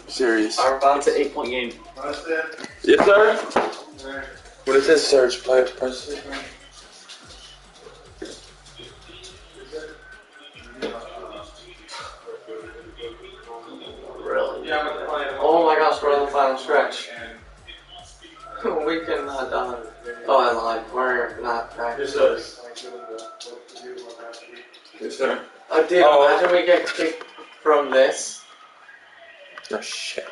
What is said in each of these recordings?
series. It's an 8-point game. Yes, sir. When it says search, press it. Really? Oh my gosh, we're on the final stretch. We cannot done. Oh, and like we're not practicing. Yes, sir. Dude, imagine we get kicked from this. Oh shit.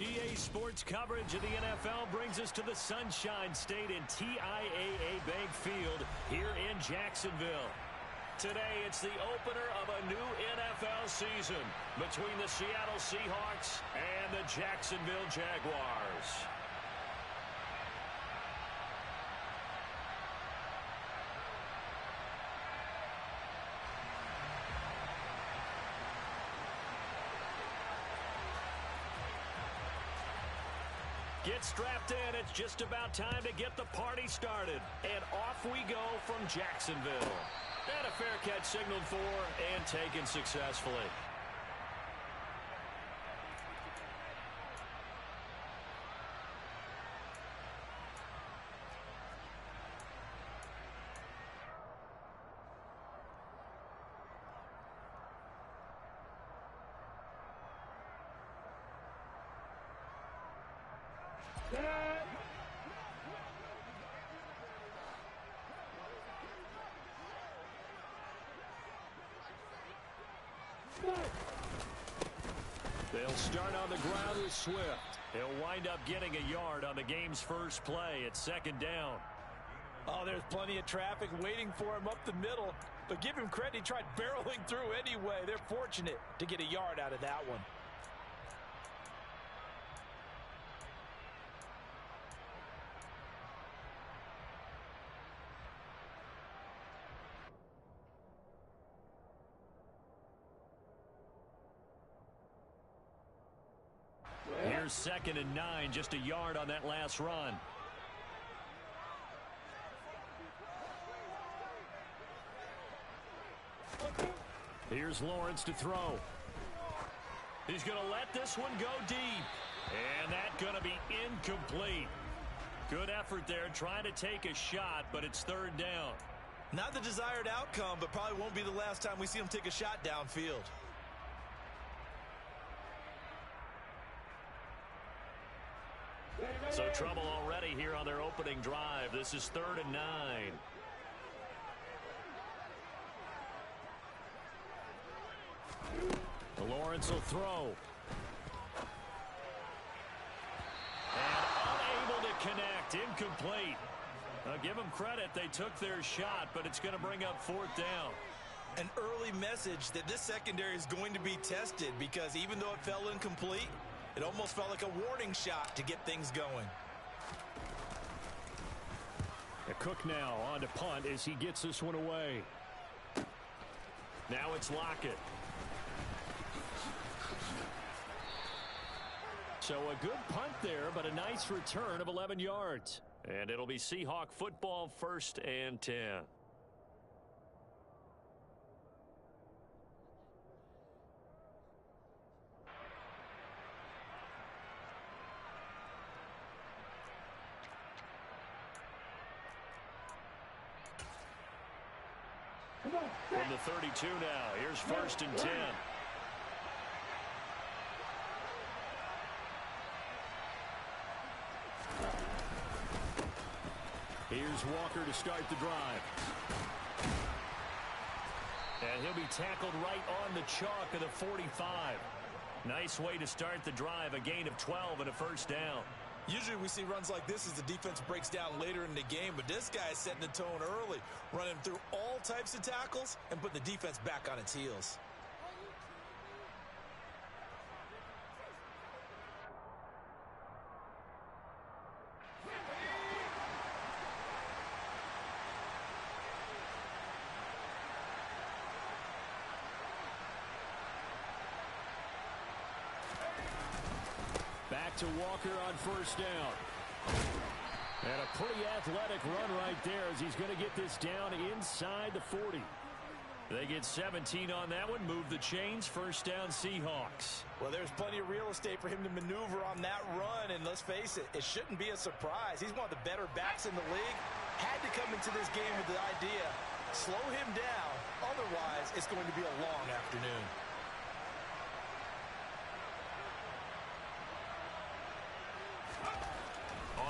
EA Sports coverage of the NFL brings us to the Sunshine State in TIAA Bank Field here in Jacksonville. Today, it's the opener of a new NFL season between the Seattle Seahawks and the Jacksonville Jaguars. Get strapped in. It's just about time to get the party started. And off we go from Jacksonville. And a fair catch signaled for and taken successfully. They'll start on the ground with Swift. He'll wind up getting a yard on the game's first play at second down. Oh, there's plenty of traffic waiting for him up the middle. But give him credit, he tried barreling through anyway. They're fortunate to get a yard out of that one. Here's 2nd and 9, just a yard on that last run. Here's Lawrence to throw. He's going to let this one go deep. And that's going to be incomplete. Good effort there trying to take a shot, but it's 3rd down. Not the desired outcome, but probably won't be the last time we see him take a shot downfield. So trouble already here on their opening drive. This is 3rd and 9. Lawrence will throw. And unable to connect. Incomplete. Now give them credit. They took their shot, but it's going to bring up 4th down. An early message that this secondary is going to be tested because even though it fell incomplete, it almost felt like a warning shot to get things going. Cook now on to punt as he gets this one away. Now it's Lockett. So a good punt there, but a nice return of 11 yards. And it'll be Seahawk football, 1st and 10. From the 32 now. Here's 1st and 10. Here's Walker to start the drive. And he'll be tackled right on the chalk of the 45. Nice way to start the drive. A gain of 12 and a 1st down. Usually we see runs like this as the defense breaks down later in the game, but this guy is setting the tone early, running through all types of tackles and putting the defense back on its heels. to Walker on first down. And a pretty athletic run right there as he's going to get this down inside the 40. They get 17 on that one, move the chains, first down Seahawks. Well, there's plenty of real estate for him to maneuver on that run, and let's face it, it shouldn't be a surprise. He's one of the better backs in the league. Had to come into this game with the idea, slow him down, otherwise it's going to be a long afternoon.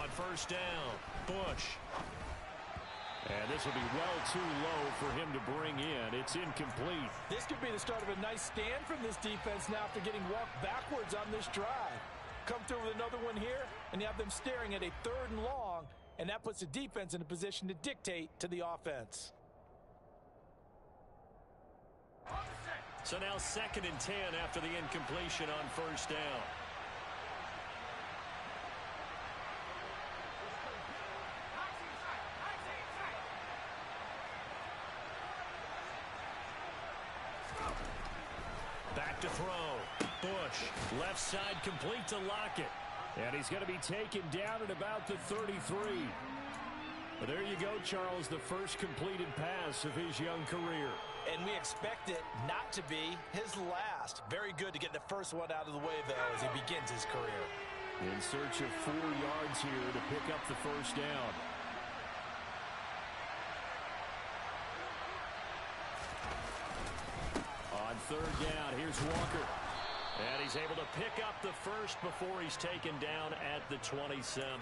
On first down, Bush. And this will be well too low for him to bring in. It's incomplete. This could be the start of a nice stand from this defense now after getting walked backwards on this drive. Come through with another one here, and you have them staring at a 3rd and long, and that puts the defense in a position to dictate to the offense. So now 2nd and 10 after the incompletion on first down. Back to throw. Bush, left side complete to Lockett. And he's going to be taken down at about the 33. But there you go, Charles, the first completed pass of his young career. And we expect it not to be his last. Very good to get the first one out of the way, though, as he begins his career. In search of 4 yards here to pick up the first down. On 3rd down, here's Walker. And he's able to pick up the first before he's taken down at the 27.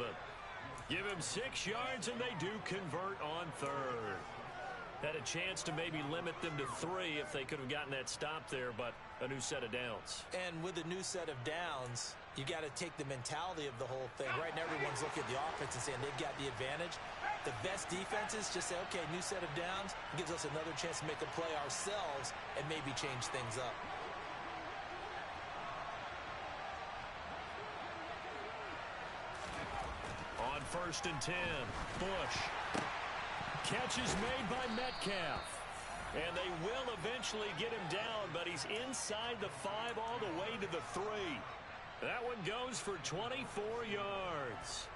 Give him 6 yards, and they do convert on 3rd. Had a chance to maybe limit them to 3 if they could have gotten that stop there, but a new set of downs. And with a new set of downs, you got to take the mentality of the whole thing. Right now, everyone's looking at the offense and saying they've got the advantage. The best defenses just say, okay, new set of downs. It gives us another chance to make a play ourselves and maybe change things up. On 1st and 10, Bush. Catch is made by Metcalf. And they will eventually get him down, but he's inside the 5 all the way to the 3. That one goes for 24 yards.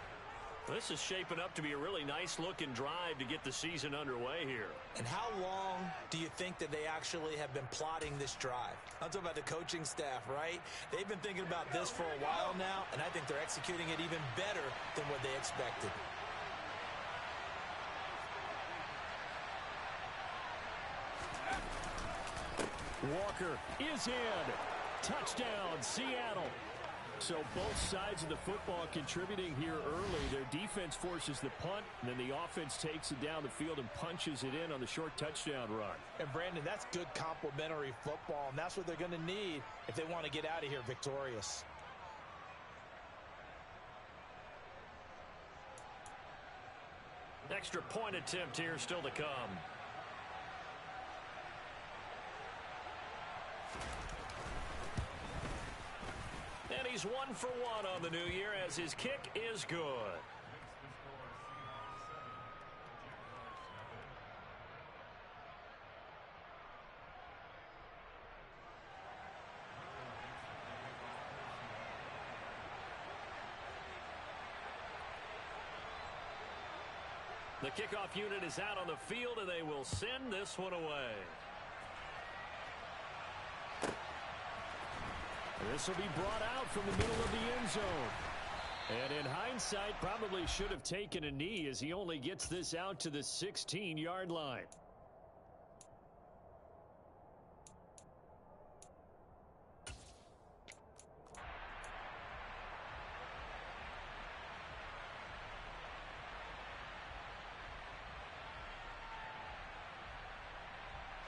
This is shaping up to be a really nice-looking drive to get the season underway here. And how long do you think that they actually have been plotting this drive? I'm talking about the coaching staff, right? They've been thinking about this for a while now, and I think they're executing it even better than what they expected. Walker is in. Touchdown, Seattle. So both sides of the football contributing here early. Their defense forces the punt, and then the offense takes it down the field and punches it in on the short touchdown run. And, Brandon, that's good complementary football, and that's what they're going to need if they want to get out of here victorious. Extra point attempt here still to come. And he's 1 for 1 on the new year as his kick is good. The kickoff unit is out on the field, and they will send this one away. This will be brought out from the middle of the end zone. And in hindsight, probably should have taken a knee as he only gets this out to the 16-yard line.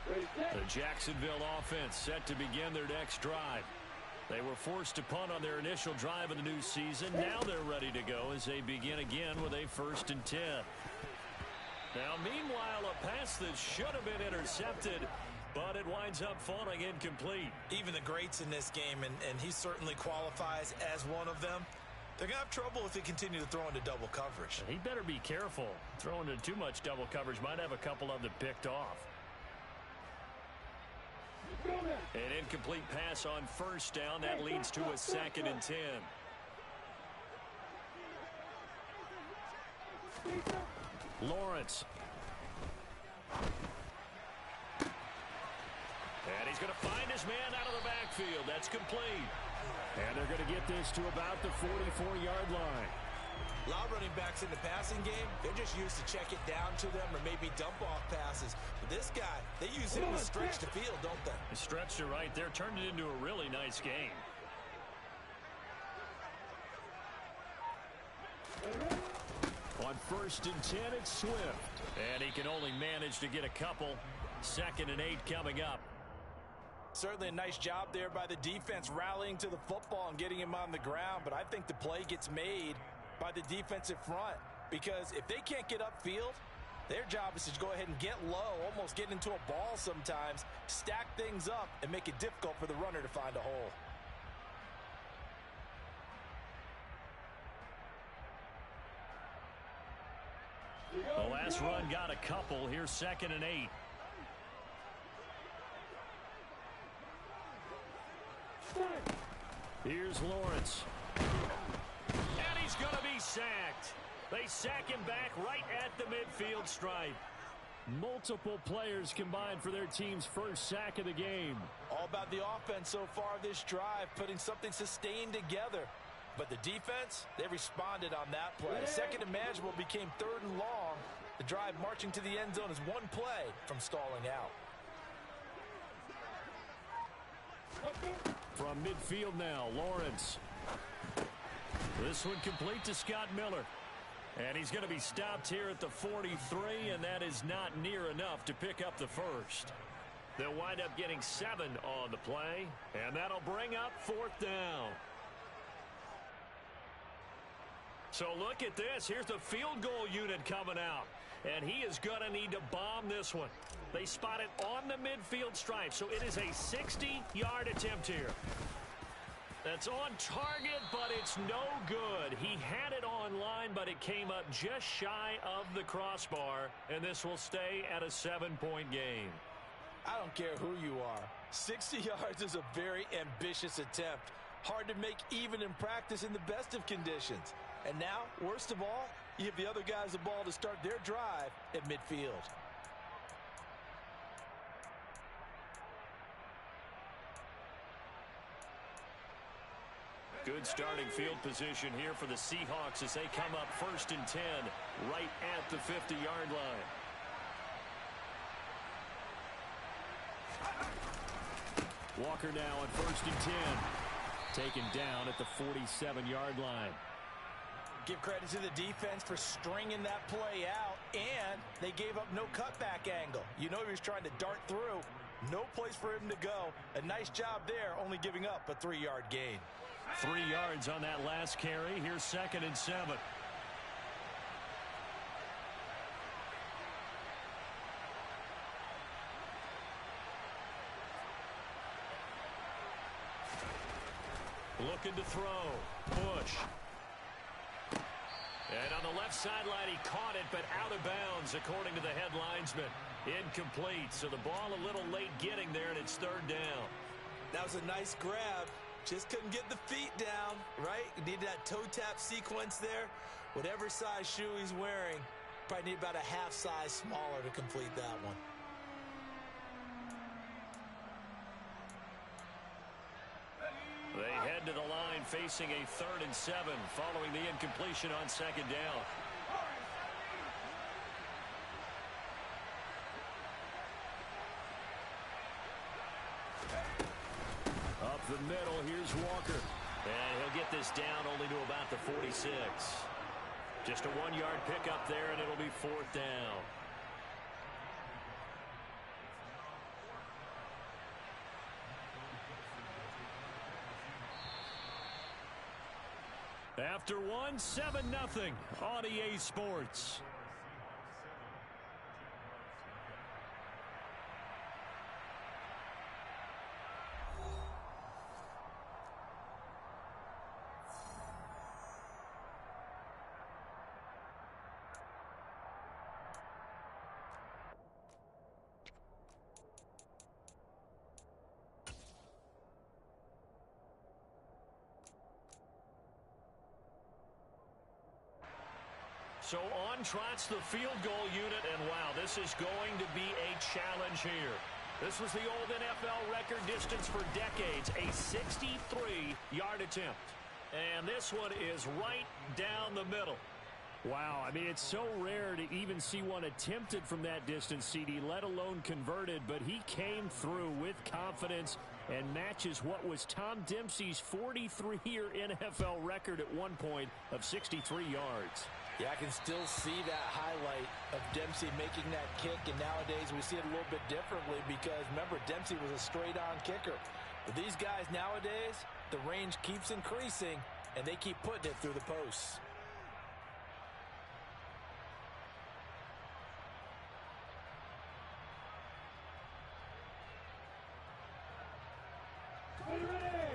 The Jacksonville offense set to begin their next drive. They were forced to punt on their initial drive of the new season. Now they're ready to go as they begin again with a 1st and 10. Now, meanwhile, a pass that should have been intercepted, but it winds up falling incomplete. Even the greats in this game, and he certainly qualifies as one of them, they're going to have trouble if they continue to throw into double coverage. He better be careful. Throwing into too much double coverage might have a couple of them picked off. An incomplete pass on 1st down. That leads to a 2nd and 10. Lawrence. And he's going to find his man out of the backfield. That's complete. And they're going to get this to about the 44-yard line. A lot of running backs in the passing game, they're just used to check it down to them or maybe dump off passes. But this guy, they use him to stretch the field, don't they? They stretched it right there, turned it into a really nice game. On 1st and 10, it's Swift. And he can only manage to get a couple. 2nd and 8 coming up. Certainly a nice job there by the defense rallying to the football and getting him on the ground. But I think the play gets made by the defensive front, because if they can't get upfield, their job is to go ahead and get low, almost get into a ball sometimes, stack things up, and make it difficult for the runner to find a hole. The last run got a couple. Here's 2nd and 8. Here's Lawrence. And he's going to be sacked. They sack him back right at the midfield stripe. Multiple players combined for their team's first sack of the game. All about the offense so far this drive, putting something sustained together. But the defense, they responded on that play. 2nd and manageable became 3rd and long. The drive marching to the end zone is one play from stalling out. From midfield now, Lawrence. This one complete to Scott Miller. And he's going to be stopped here at the 43, and that is not near enough to pick up the first. They'll wind up getting 7 on the play, and that'll bring up 4th down. So look at this. Here's the field goal unit coming out, and he is going to need to bomb this one. They spot it on the midfield stripe, so it is a 60-yard attempt here. That's on target, but it's no good. He had it on line, but it came up just shy of the crossbar, and this will stay at a 7-point game. I don't care who you are. 60 yards is a very ambitious attempt. Hard to make even in practice in the best of conditions. And now, worst of all, you give the other guys the ball to start their drive at midfield. Good starting field position here for the Seahawks as they come up 1st and 10 right at the 50-yard line. Walker now on 1st and 10. Taken down at the 47-yard line. Give credit to the defense for stringing that play out, and they gave up no cutback angle. You know he was trying to dart through. No place for him to go. A nice job there, only giving up a 3-yard gain. 3 yards on that last carry. Here's 2nd and 7. Looking to throw. Push. And on the left sideline, he caught it, but out of bounds, according to the head linesman. Incomplete, so the ball a little late getting there, and it's 3rd down. That was a nice grab. Just couldn't get the feet down, right? Needed that toe tap sequence there. Whatever size shoe he's wearing, probably need about a half size smaller to complete that one. They head to the line facing a 3rd and 7 following the incompletion on 2nd down. Up the middle, here's Walker. And he'll get this down only to about the 46. Just a 1-yard pickup there, and it'll be 4th down. After 1, 7-0 on EA Sports. So on trots the field goal unit, and wow, this is going to be a challenge here. This was the old NFL record distance for decades, a 63-yard attempt. And this one is right down the middle. Wow, I mean, it's so rare to even see one attempted from that distance, CD, let alone converted, but he came through with confidence and matches what was Tom Dempsey's 43-year NFL record at one point of 63 yards. Yeah, I can still see that highlight of Dempsey making that kick, and nowadays we see it a little bit differently because, remember, Dempsey was a straight-on kicker. But these guys nowadays, the range keeps increasing, and they keep putting it through the posts.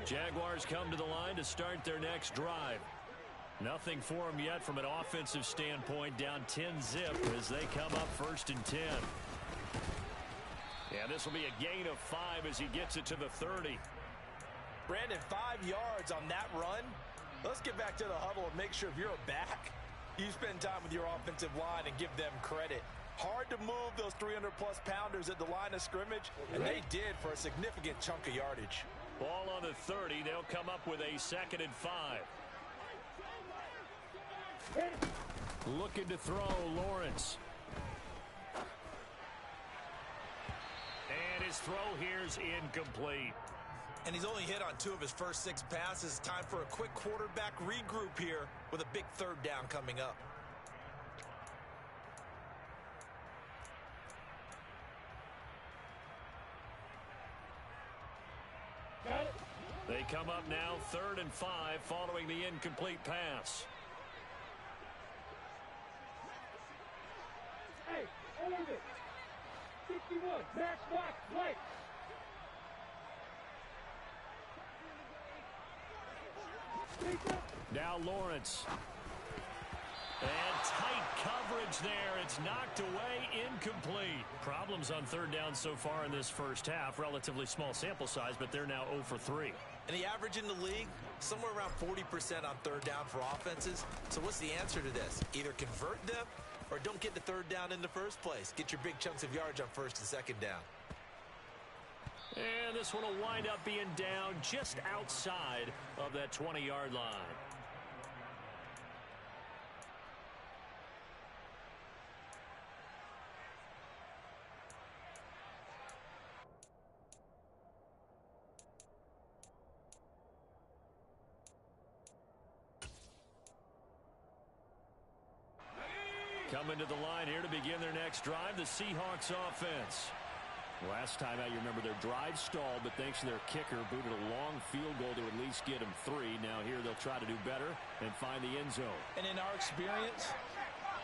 Jaguars come to the line to start their next drive. Nothing for them yet from an offensive standpoint, down 10-zip as they come up 1st and 10. Yeah, this will be a gain of 5 as he gets it to the 30. Brandon, 5 yards on that run. Let's get back to the huddle and make sure if you're a back, you spend time with your offensive line and give them credit. Hard to move those 300-plus pounders at the line of scrimmage, and they did for a significant chunk of yardage. Ball on the 30. They'll come up with a 2nd and 5. Looking to throw, Lawrence. And his throw here's incomplete. And he's only hit on 2 of his first 6 passes. Time for a quick quarterback regroup here with a big 3rd down coming up. They come up now 3rd and 5 following the incomplete pass. Hey, hold it. 61, match box, play. Now Lawrence. And tight coverage there. It's knocked away, incomplete. Problems on 3rd down so far in this first half. Relatively small sample size, but they're now 0 for 3. And the average in the league, somewhere around 40% on 3rd down for offenses. So what's the answer to this? Either convert them or don't get the 3rd down in the first place. Get your big chunks of yards on 1st and 2nd down. And this one will wind up being down just outside of that 20-yard line. Coming to the line here to begin their next drive, the Seahawks offense. Last time out, you remember their drive stalled, but thanks to their kicker, booted a long field goal to at least get them 3. Now here they'll try to do better and find the end zone. And in our experience,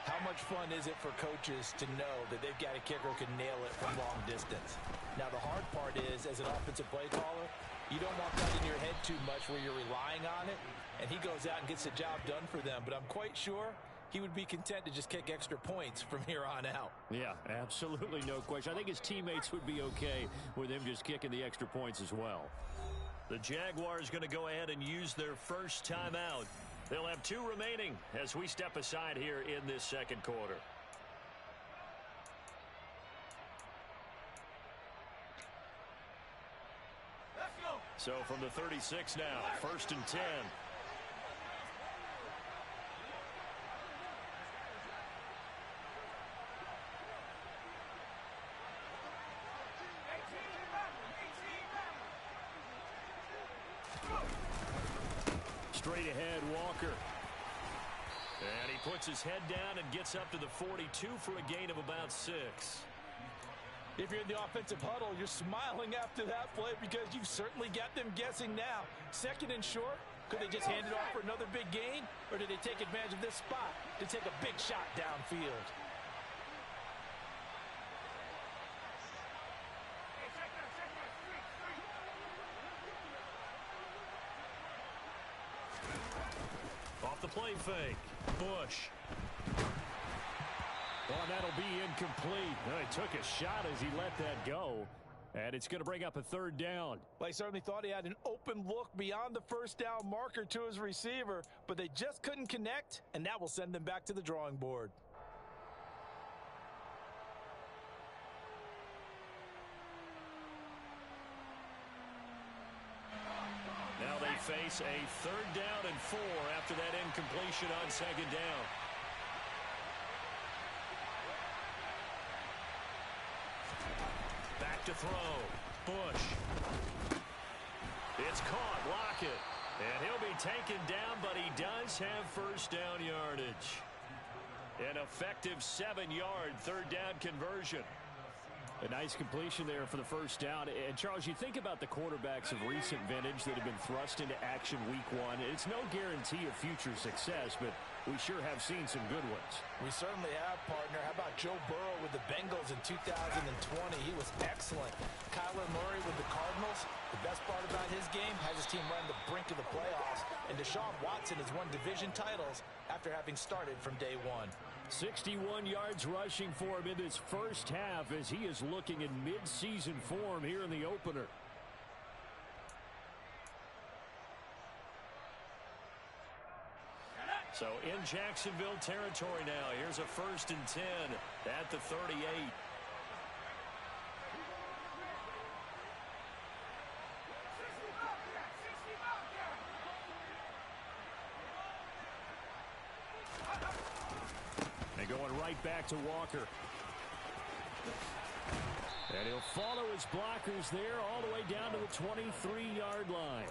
how much fun is it for coaches to know that they've got a kicker who can nail it from long distance? Now the hard part is, as an offensive play caller, you don't want that in your head too much where you're relying on it, and he goes out and gets the job done for them. But I'm quite sure he would be content to just kick extra points from here on out. Yeah, absolutely no question. I think his teammates would be okay with him just kicking the extra points as well. The Jaguars going to go ahead and use their first timeout. They'll have 2 remaining as we step aside here in this 2nd quarter. Let's go. So from the 36 now, 1st and 10. Straight ahead, Walker. And he puts his head down and gets up to the 42 for a gain of about 6. If you're in the offensive huddle, you're smiling after that play because you've certainly got them guessing now. 2nd and short, could they just hand it off for another big gain? Or did they take advantage of this spot to take a big shot downfield? Off the play fake. Bush. Well, that'll be incomplete. Well, he took a shot as he let that go. And it's going to bring up a third down. Well, he certainly thought he had an open look beyond the first down marker to his receiver, but they just couldn't connect, and that will send them back to the drawing board. Now they face a 3rd down and 4 after that incompletion on 2nd down. Back to throw. Bush. It's caught. Lockett. And he'll be taken down, but he does have first down yardage. An effective 7-yard 3rd down conversion. A nice completion there for the first down. And, Charles, you think about the quarterbacks of recent vintage that have been thrust into action week 1. It's no guarantee of future success, but we sure have seen some good ones. We certainly have, partner. How about Joe Burrow with the Bengals in 2020? He was excellent. Kyler Murray with the Cardinals. The best part about his game has his team right on the brink of the playoffs. And Deshaun Watson has won division titles after having started from day 1. 61 yards rushing for him in this first half as he is looking in mid-season form here in the opener. So in Jacksonville territory now. Here's a 1st and 10 at the 38. And going right back to Walker. And he'll follow his blockers there all the way down to the 23-yard line.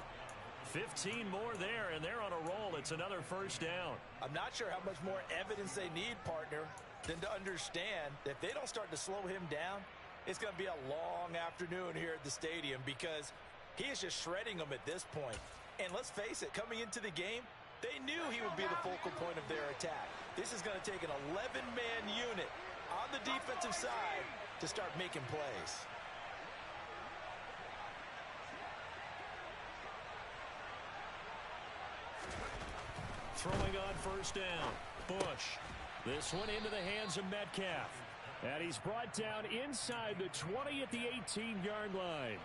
15 more there, and they're on a roll. It's another first down. I'm not sure how much more evidence they need, partner, than to understand that if they don't start to slow him down, it's going to be a long afternoon here at the stadium because he is just shredding them at this point. And let's face it, coming into the game, they knew he would be the focal point of their attack. This is going to take an 11-man unit on the defensive side to start making plays. Throwing on first down. Bush. This one into the hands of Metcalf. And he's brought down inside the 20 at the 18-yard line.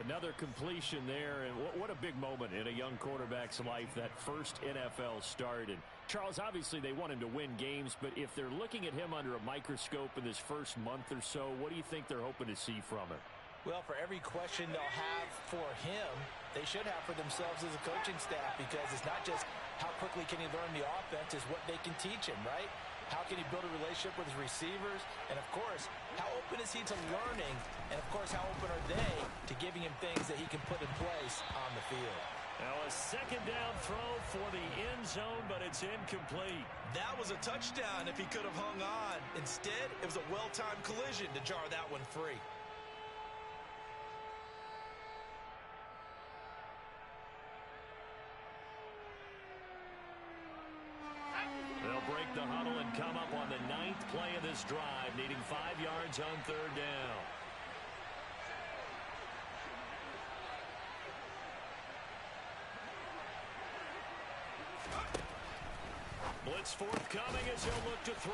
Another completion there, and what a big moment in a young quarterback's life, that first NFL start. And Charles, obviously they want him to win games, but if they're looking at him under a microscope in this first month or so, what do you think they're hoping to see from him? Well, for every question they'll have for him, they should have for themselves as a coaching staff, because it's not just how quickly can he learn the offense, it's what they can teach him, right? How can he build a relationship with his receivers? And, of course, how open is he to learning? And, of course, how open are they to giving him things that he can put in place on the field? Now a second down throw for the end zone, but it's incomplete. That was a touchdown if he could have hung on. Instead, it was a well-timed collision to jar that one free. They'll break the huddle and come up on the 9th play of this drive, needing 5 yards on third down. Blitz forthcoming as he'll look to throw.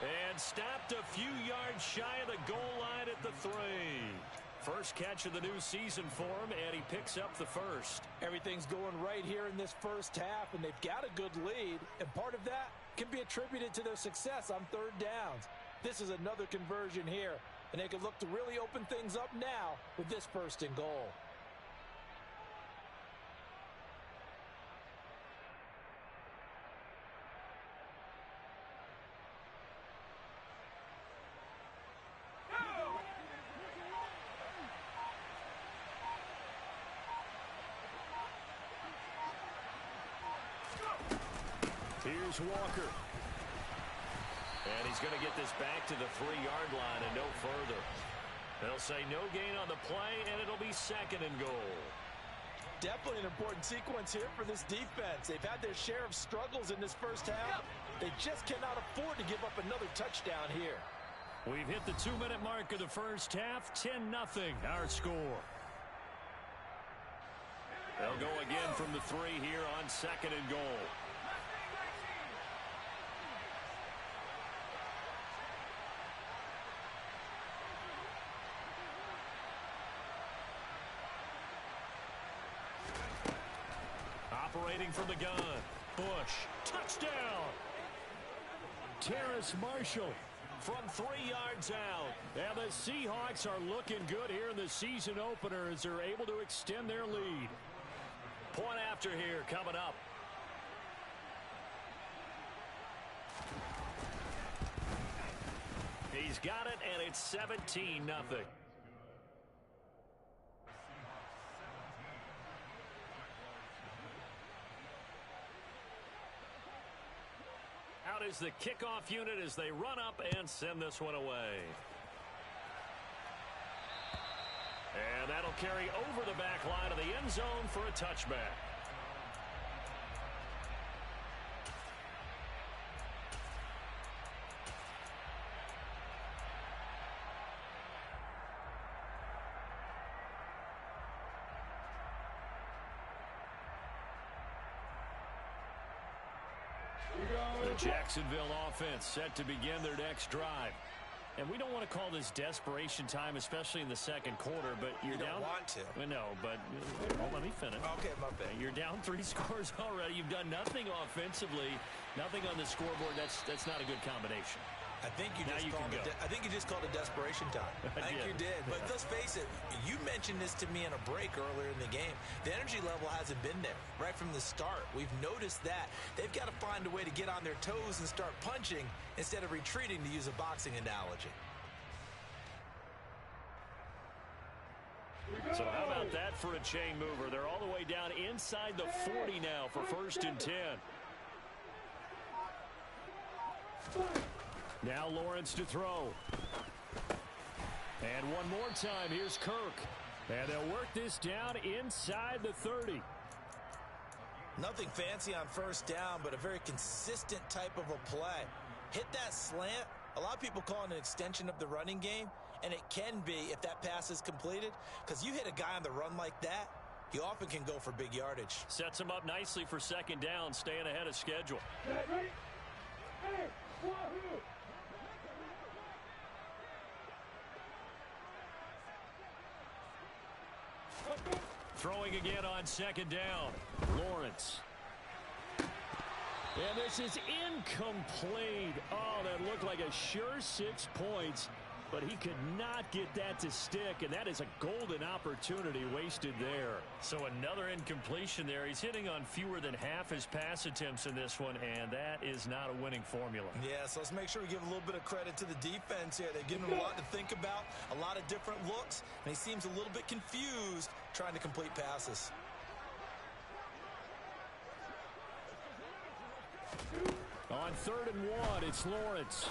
And stopped a few yards shy of the goal line at the 3. First catch of the new season for him, and he picks up the first. Everything's going right here in this first half, and they've got a good lead, and part of that can be attributed to their success on third downs. This is another conversion here, and they can look to really open things up now with this 1st and goal. Here's Walker. And he's going to get this back to the 3-yard line and no further. They'll say no gain on the play, and it'll be 2nd and goal. Definitely an important sequence here for this defense. They've had their share of struggles in this first half. They just cannot afford to give up another touchdown here. We've hit the 2-minute mark of the first half. 10-0 our score. They'll go again from the 3 here on 2nd and goal. Operating from the gun. Bush. Touchdown. Terrace Marshall from 3 yards out. And the Seahawks are looking good here in the season opener as they're able to extend their lead. Point after here coming up. He's got it, and it's 17-0. Out is the kickoff unit as they run up and send this one away. And that'll carry over the back line of the end zone for a touchback. The Jacksonville offense set to begin their next drive. And we don't want to call this desperation time, especially in the second quarter, but you're down. You don't want to. Well, no, but let me finish. Okay, my bad. You're down 3 scores already. You've done nothing offensively, nothing on the scoreboard. That's not a good combination. I think you just called it desperation time. I think you did. But let's face it, you mentioned this to me in a break earlier in the game. The energy level hasn't been there right from the start. We've noticed that. They've got to find a way to get on their toes and start punching instead of retreating, to use a boxing analogy. So how about that for a chain mover? They're all the way down inside the 40 now for 1st and 10. Now Lawrence to throw. And one more time, here's Kirk. And they'll work this down inside the 30. Nothing fancy on 1st down, but a very consistent type of a play. Hit that slant. A lot of people call it an extension of the running game, and it can be if that pass is completed, because you hit a guy on the run like that, he often can go for big yardage. Sets him up nicely for 2nd down, staying ahead of schedule. Ready? Hey, wahoo! Throwing again on 2nd down. Lawrence. And this is incomplete. Oh, that looked like a sure 6 points, but he could not get that to stick, and that is a golden opportunity wasted there. So another incompletion there. He's hitting on fewer than half his pass attempts in this one, and that is not a winning formula. Yeah, so let's make sure we give a little bit of credit to the defense here. They've given him a lot to think about, a lot of different looks, and he seems a little bit confused trying to complete passes. On 3rd and 1, it's Lawrence.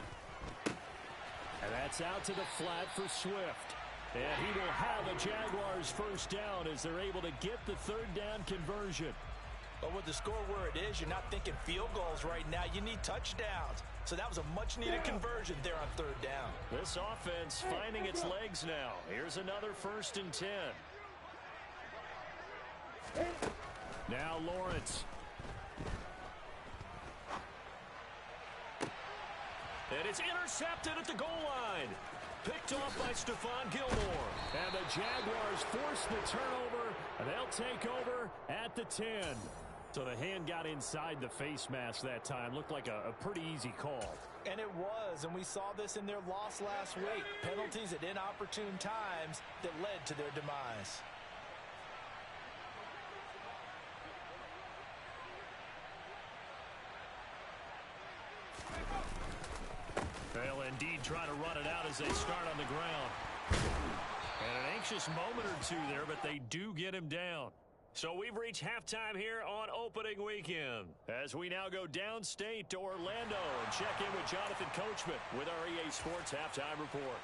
And that's out to the flat for Swift. And he will have a Jaguars 1st down as they're able to get the 3rd down conversion. But with the score where it is, you're not thinking field goals right now. You need touchdowns. So that was a much-needed conversion there on 3rd down. This offense finding its legs now. Here's another 1st and 10. Now Lawrence. And it's intercepted at the goal line. Picked off by Stephon Gilmore. And the Jaguars force the turnover, and they'll take over at the 10. So the hand got inside the face mask that time. Looked like a pretty easy call. And it was, and we saw this in their loss last week. Penalties at inopportune times that led to their demise. They'll indeed try to run it out as they start on the ground. And an anxious moment or two there, but they do get him down. So we've reached halftime here on opening weekend, as we now go downstate to Orlando and check in with Jonathan Coachman with our EA Sports Halftime Report.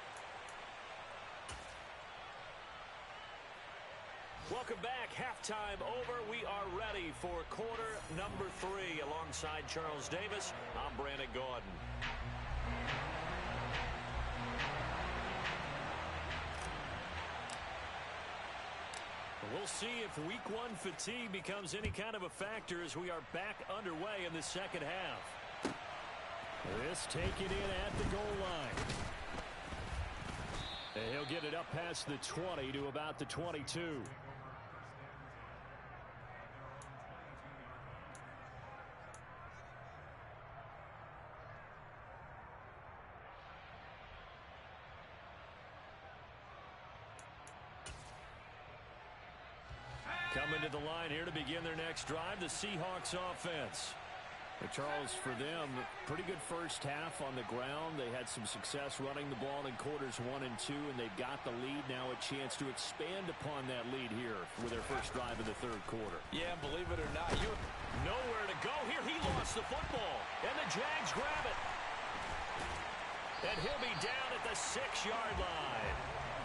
Welcome back. Halftime over. We are ready for quarter number 3. Alongside Charles Davis, I'm Brandon Gordon. We'll see if week 1 fatigue becomes any kind of a factor as we are back underway in the second half. This taken in at the goal line. And he'll get it up past the 20 to about the 22. Coming to the line here to begin their next drive, the Seahawks offense. But Charles, for them, pretty good first half on the ground. They had some success running the ball in quarters 1 and 2, and they've got the lead now, a chance to expand upon that lead here with their first drive in the third quarter. Yeah, believe it or not, nowhere to go here. He lost the football, and the Jags grab it. And he'll be down at the 6-yard line.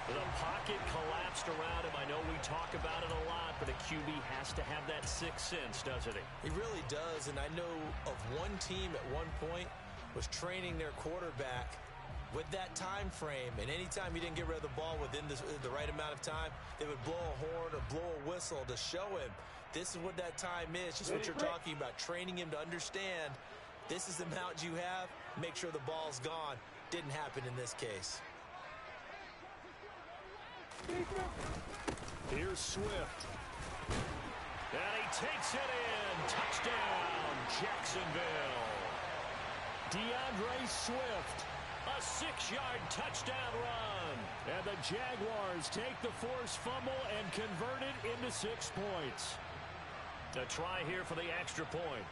The pocket collapsed around him. I know we talk about it a lot, but a QB has to have that sixth sense, doesn't he? He really does, and I know of one team at one point was training their quarterback with that time frame, and anytime he didn't get rid of the ball within the right amount of time, they would blow a horn or blow a whistle to show him this is what that time is, just what you're talking about, training him to understand this is the amount you have, make sure the ball's gone. Didn't happen in this case. Here's Swift. And he takes it in. Touchdown, Jacksonville. DeAndre Swift. A 6-yard touchdown run. And the Jaguars take the forced fumble and convert it into 6 points. A try here for the extra point.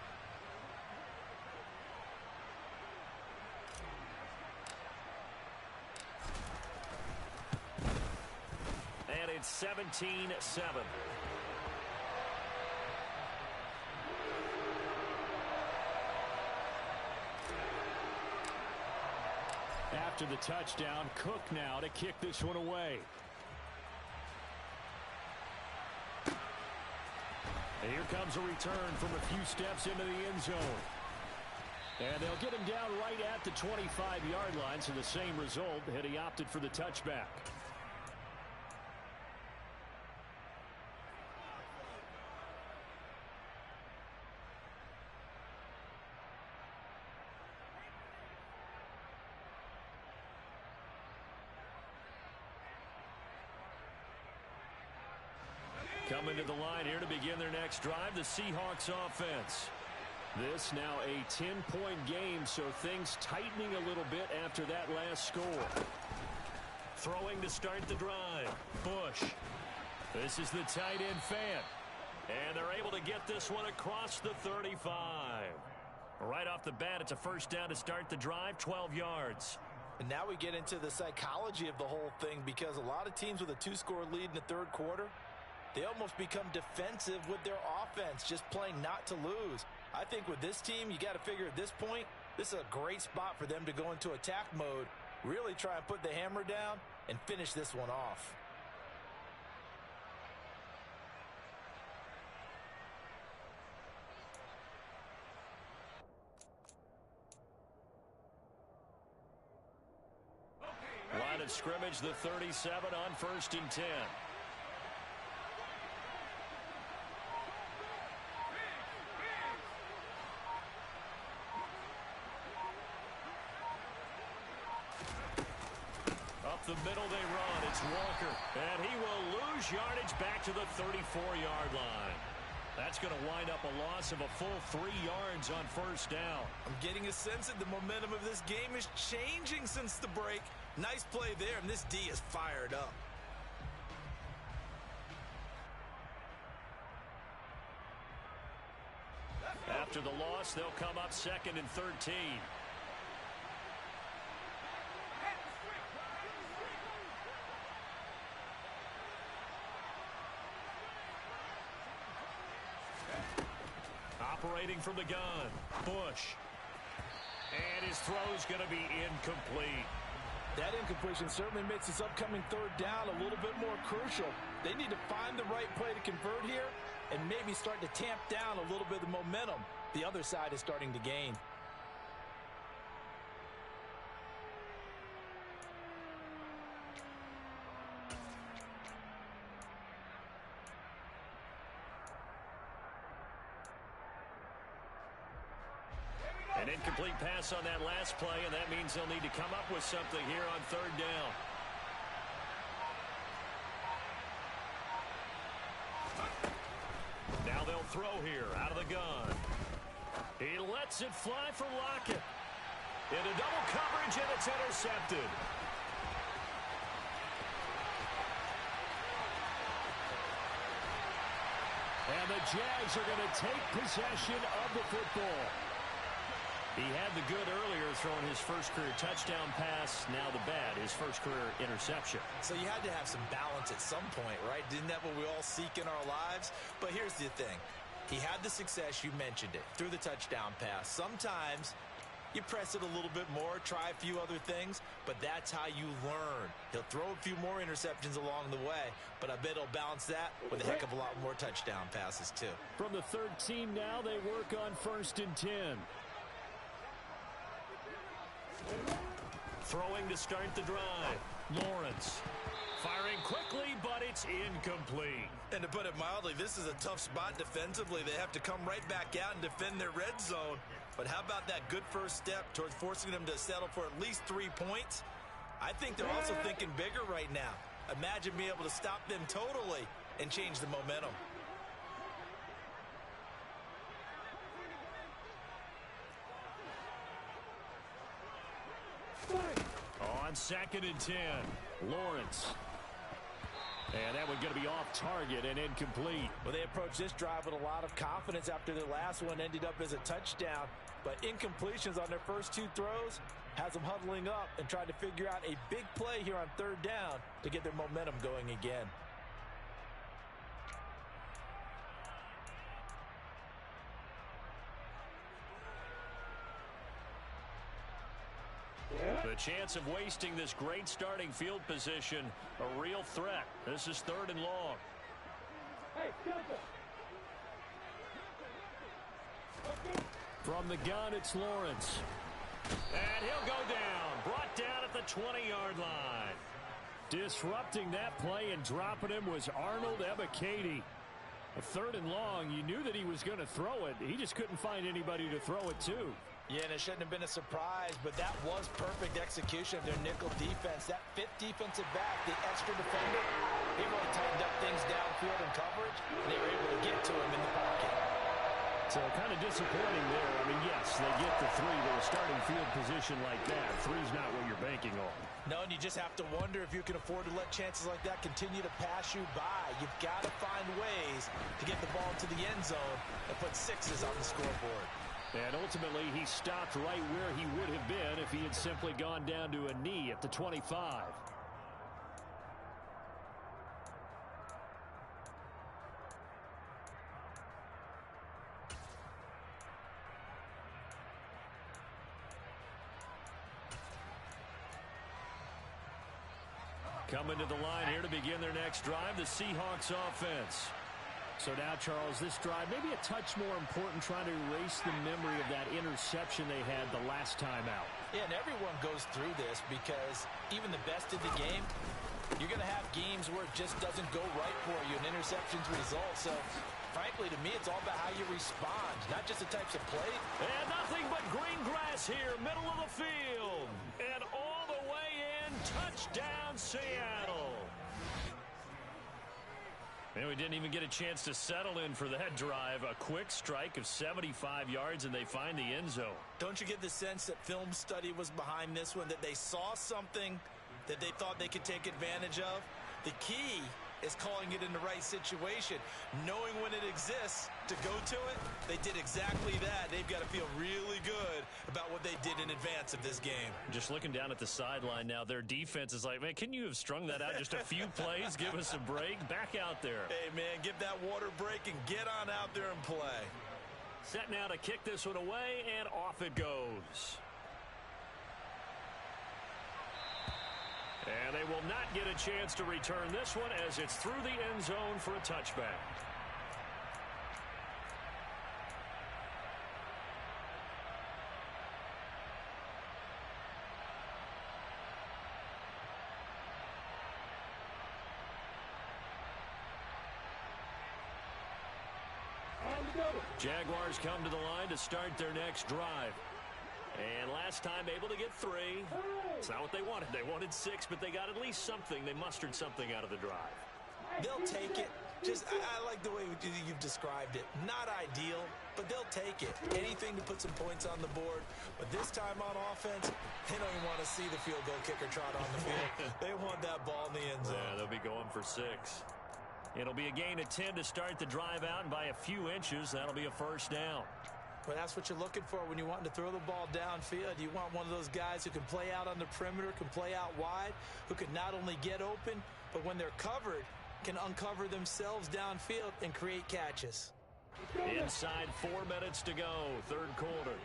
And it's 17-7. After the touchdown, Cook now to kick this one away. And here comes a return from a few steps into the end zone. And they'll get him down right at the 25-yard line, so the same result had he opted for the touchback. Coming to the line here to begin their next drive, the Seahawks offense. This now a 10-point game, so things tightening a little bit after that last score. Throwing to start the drive, Bush. This is the tight end fan. And they're able to get this one across the 35. Right off the bat, it's a first down to start the drive, 12 yards. And now we get into the psychology of the whole thing, because a lot of teams with a 2-score lead in the third quarter, they almost become defensive with their offense, just playing not to lose. I think with this team, you got to figure at this point, this is a great spot for them to go into attack mode, really try and put the hammer down and finish this one off. Line of scrimmage, the 37 on 1st and 10. Up the middle they run. It's Walker. And he will lose yardage back to the 34-yard line. That's going to wind up a loss of a full 3 yards on first down. I'm getting a sense that the momentum of this game is changing since the break. Nice play there, and this D is fired up. After the loss, they'll come up 2nd and 13. Operating from the gun, Bush. And his throw's going to be incomplete. That incompletion certainly makes this upcoming third down a little bit more crucial. They need to find the right play to convert here and maybe start to tamp down a little bit of the momentum the other side is starting to gain. An incomplete pass on that last play, and that means they'll need to come up with something here on third down. Now they'll throw here out of the gun. He lets it fly for Lockett. Into double coverage, and it's intercepted. And the Jags are going to take possession of the football. He had the good earlier, throwing his first career touchdown pass. Now the bad, his first career interception. So you had to have some balance at some point, right? Didn't that what we all seek in our lives? But here's the thing. He had the success, you mentioned it, through the touchdown pass. Sometimes you press it a little bit more, try a few other things, but that's how you learn. He'll throw a few more interceptions along the way, but I bet he'll balance that with a heck of a lot more touchdown passes too. From the 13 now, they work on 1st and 10. Throwing to start the drive. Lawrence firing quickly, but it's incomplete. And to put it mildly, this is a tough spot defensively. They have to come right back out and defend their red zone. But how about that good first step towards forcing them to settle for at least 3 points? I think they're also thinking bigger right now. Imagine being able to stop them totally and change the momentum. On 2nd and 10, Lawrence. And that one's going to be off target and incomplete. Well, they approached this drive with a lot of confidence after their last one ended up as a touchdown. But incompletions on their first 2 throws has them huddling up and trying to figure out a big play here on 3rd down to get their momentum going again. The chance of wasting this great starting field position, a real threat. This is 3rd and long. Hey, From the gun, it's Lawrence. And he'll go down. Brought down at the 20-yard line. Disrupting that play and dropping him was Arnold Ebiketie. A 3rd and long, you knew that he was going to throw it. He just couldn't find anybody to throw it to. Yeah, and it shouldn't have been a surprise, but that was perfect execution of their nickel defense. That 5th defensive back, the extra defender, he really tightened up things downfield in coverage, and they were able to get to him in the pocket. So kind of disappointing there. I mean, yes, they get the 3, but a starting field position like that, 3's not what you're banking on. No, and you just have to wonder if you can afford to let chances like that continue to pass you by. You've got to find ways to get the ball to the end zone and put 6s on the scoreboard. And ultimately, he stopped right where he would have been if he had simply gone down to a knee at the 25. Coming to the line here to begin their next drive, the Seahawks offense. So now, Charles, this drive maybe a touch more important, trying to erase the memory of that interception they had the last time out. Yeah, and everyone goes through this because even the best of the game, you're going to have games where it just doesn't go right for you, and interceptions result. So, frankly, to me, it's all about how you respond, not just the types of play. And nothing but green grass here, middle of the field. And all the way in, touchdown, Seattle. And we didn't even get a chance to settle in for that drive. A quick strike of 75 yards, and they find the end zone. Don't you get the sense that film study was behind this one, that they saw something that they thought they could take advantage of? The key is calling it in the right situation, knowing when it exists to go to it. They did exactly that. They've got to feel really good about what they did in advance of this game. Just looking down at the sideline now, their defense is like, man, can you have strung that out just a few plays? Give us a break. Back out there. Hey, man, give that water break and get on out there and play. Set now to kick this one away, and off it goes. And they will not get a chance to return this one as it's through the end zone for a touchback. Jaguars come to the line to start their next drive. And last time able to get 3. It's not what they wanted. They wanted 6, but they got at least something. They mustered something out of the drive. They'll take it. I like the way you've described it. Not ideal, but they'll take it. Anything to put some points on the board. But this time on offense, they don't even want to see the field goal kicker trot on the field. They want that ball in the end zone. Yeah, they'll be going for 6. It'll be a gain of 10 to start the drive out, and by a few inches, that'll be a first down. Well, that's what you're looking for when you want to throw the ball downfield. You want one of those guys who can play out on the perimeter, can play out wide, who can not only get open, but when they're covered, can uncover themselves downfield and create catches. Inside 4 minutes to go, third quarter.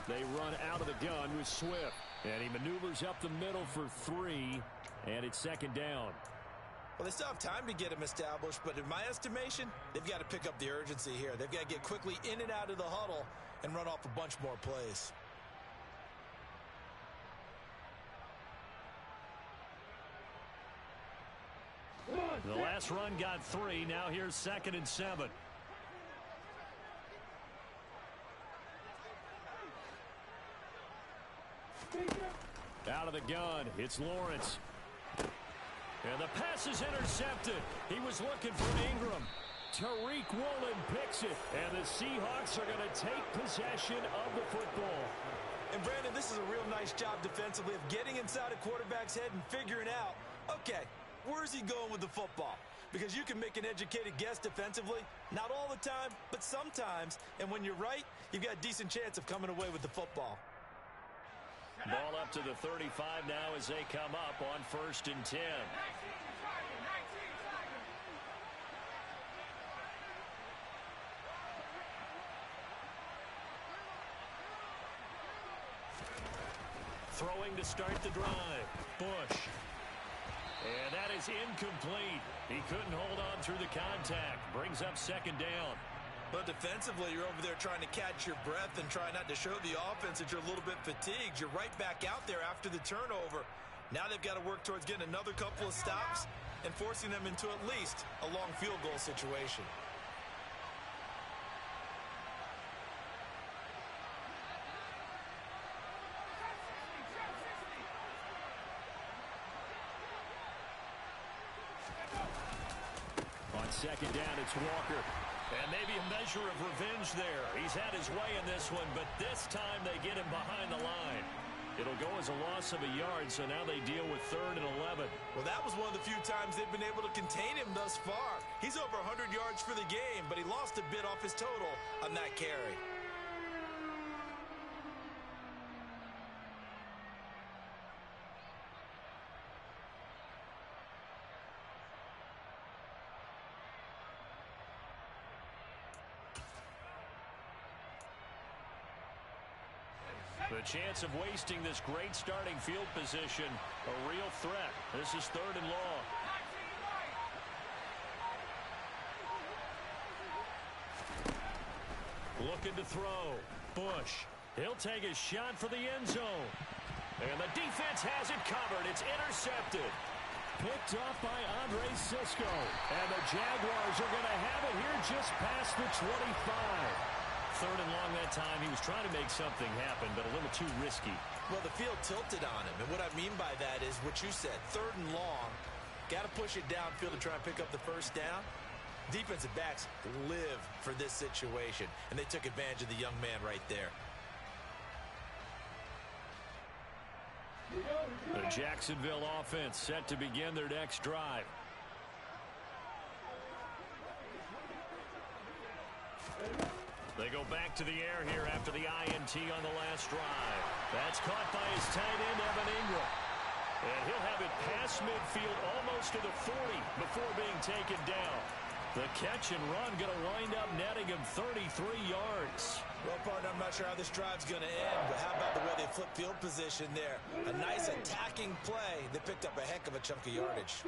They run out of the gun with Swift. And he maneuvers up the middle for 3, and it's second down. Well, they still have time to get him established, but in my estimation, they've got to pick up the urgency here. They've got to get quickly in and out of the huddle and run off a bunch more plays. The last run got 3. Now here's 2nd and 7. Out of the gun, it's Lawrence. And the pass is intercepted. He was looking for Ingram. Tariq Woolen picks it, and the Seahawks are going to take possession of the football. And Brandon, this is a real nice job defensively of getting inside a quarterback's head and figuring out, okay, where's he going with the football? Because you can make an educated guess defensively, not all the time, but sometimes. And when you're right, you've got a decent chance of coming away with the football. Ball up to the 35 now as they come up on 1st and 10. Throwing to start the drive. Bush. And that is incomplete. He couldn't hold on through the contact. Brings up 2nd down. But defensively, you're over there trying to catch your breath and try not to show the offense that you're a little bit fatigued. You're right back out there after the turnover. Now they've got to work towards getting another couple of stops and forcing them into at least a long field goal situation. On 2nd down, it's Walker. And maybe a measure of revenge there. He's had his way in this one, but this time they get him behind the line. It'll go as a loss of a yard, so now they deal with 3rd and 11. Well, that was one of the few times they've been able to contain him thus far. He's over 100 yards for the game, but he lost a bit off his total on that carry. The chance of wasting this great starting field position, a real threat. This is 3rd and long. Looking to throw. Bush. He'll take a shot for the end zone. And the defense has it covered. It's intercepted. Picked off by Andre Sisco. And the Jaguars are going to have it here just past the 25. 3rd and long that time. He was trying to make something happen, but a little too risky. Well, the field tilted on him, and what I mean by that is what you said, 3rd and long. Got to push it downfield to try and pick up the first down. Defensive backs live for this situation, and they took advantage of the young man right there. The Jacksonville offense set to begin their next drive. They go back to the air here after the INT on the last drive. That's caught by his tight end, Evan Ingram. And he'll have it past midfield almost to the 40 before being taken down. The catch and run going to wind up netting him 33 yards. Well, partner, I'm not sure how this drive's going to end, but how about the way they flip field position there? A nice attacking play. They picked up a heck of a chunk of yardage.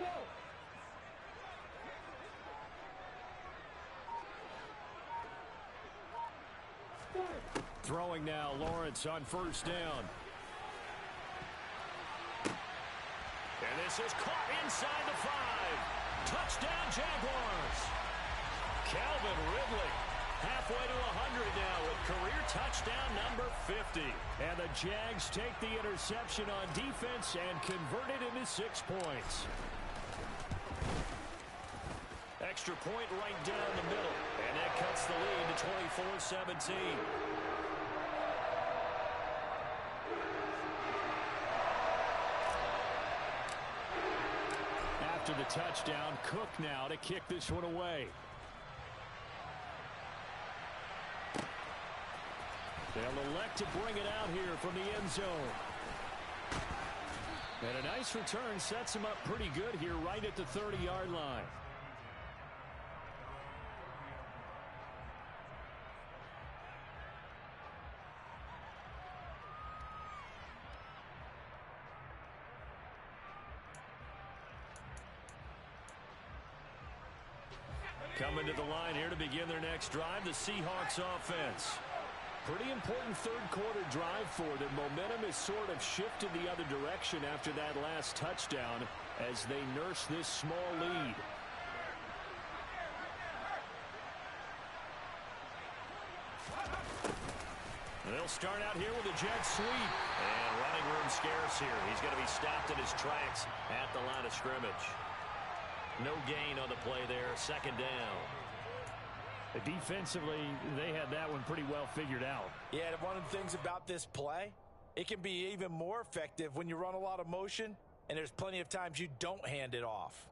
Throwing now, Lawrence on 1st down. And this is caught inside the 5. Touchdown, Jaguars. Calvin Ridley halfway to 100 now with career touchdown number 50. And the Jags take the interception on defense and convert it into 6 points. Extra point right down the middle. And that cuts the lead to 24-17. touchdown. Cook now to kick this one away. They'll elect to bring it out here from the end zone. And a nice return sets him up pretty good here right at the 30-yard line. Coming to the line here to begin their next drive, the Seahawks offense. Pretty important third-quarter drive for them. Momentum has sort of shifted the other direction after that last touchdown as they nurse this small lead. They'll start out here with a jet sweep. And running room scarce here. He's going to be stopped in his tracks at the line of scrimmage. No gain on the play there. Second down. Defensively, they had that one pretty well figured out. Yeah, and one of the things about this play, it can be even more effective when you run a lot of motion, and there's plenty of times you don't hand it off.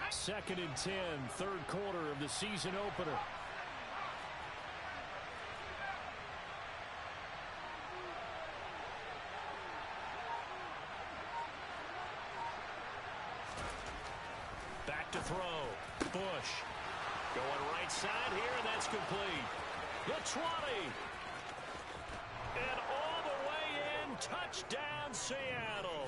Second and 10, third quarter of the season opener. Back to throw. Bush going right side here, and that's complete. The 20. And all the way in. Touchdown, Seattle.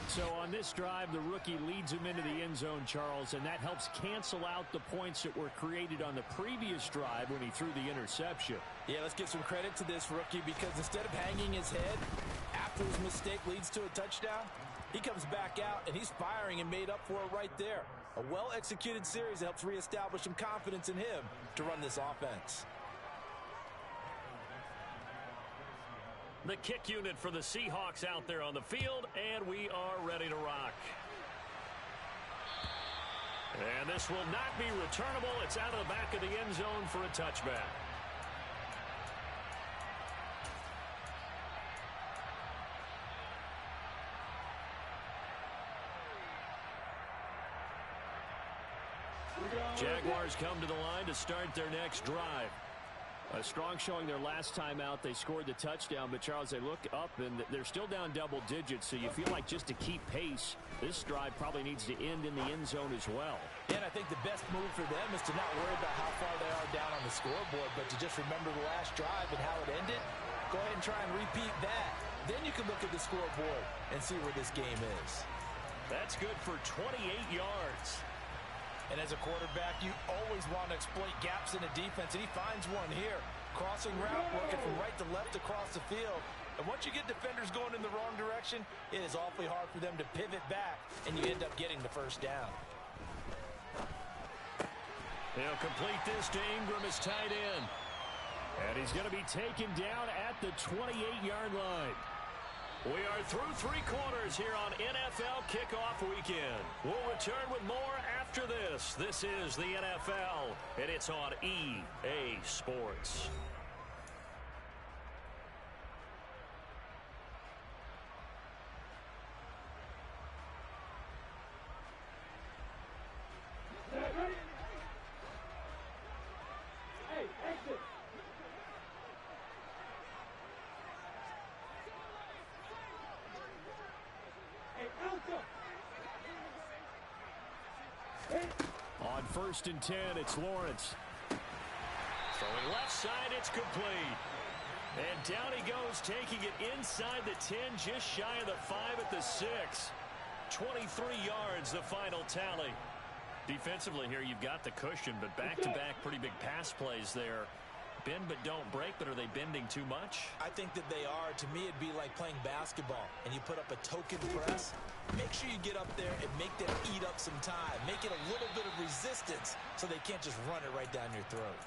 So on this drive, the rookie leads him into the end zone, Charles, and that helps cancel out the points that were created on the previous drive when he threw the interception. Yeah, let's give some credit to this rookie because instead of hanging his head after his mistake leads to a touchdown, he comes back out and he's firing and made up for it right there. A well-executed series helps reestablish some confidence in him to run this offense. The kick unit for the Seahawks out there on the field, and we are ready to rock. And this will not be returnable. It's out of the back of the end zone for a touchback. Jaguars come to the line to start their next drive. A strong showing their last time out. They scored the touchdown, but Charles, they look up and they're still down double digits, so you feel like just to keep pace, this drive probably needs to end in the end zone as well. And I think the best move for them is to not worry about how far they are down on the scoreboard, but to just remember the last drive and how it ended. Go ahead and try and repeat that. Then you can look at the scoreboard and see where this game is. That's good for 28 yards. And as a quarterback, you always want to exploit gaps in the defense, and he finds one here. Crossing route, working from right to left across the field. And once you get defenders going in the wrong direction, it is awfully hard for them to pivot back, and you end up getting the first down. They'll complete this to Ingram as tight end. And he's going to be taken down at the 28-yard line. We are through three quarters here on NFL Kickoff Weekend. We'll return with more after this. This is the NFL, and it's on EA Sports. Hey, exit. On 1st and 10, it's Lawrence. Throwing left side, it's complete. And down he goes, taking it inside the 10, just shy of the 5 at the 6. 23 yards, the final tally. Defensively here, you've got the cushion, but back-to-back pretty big pass plays there. Bend but don't break, but are they bending too much? I think that they are. To me, it'd be like playing basketball, and you put up a token press. Make sure you get up there and make them eat up some time. Make it a little bit of resistance so they can't just run it right down your throat.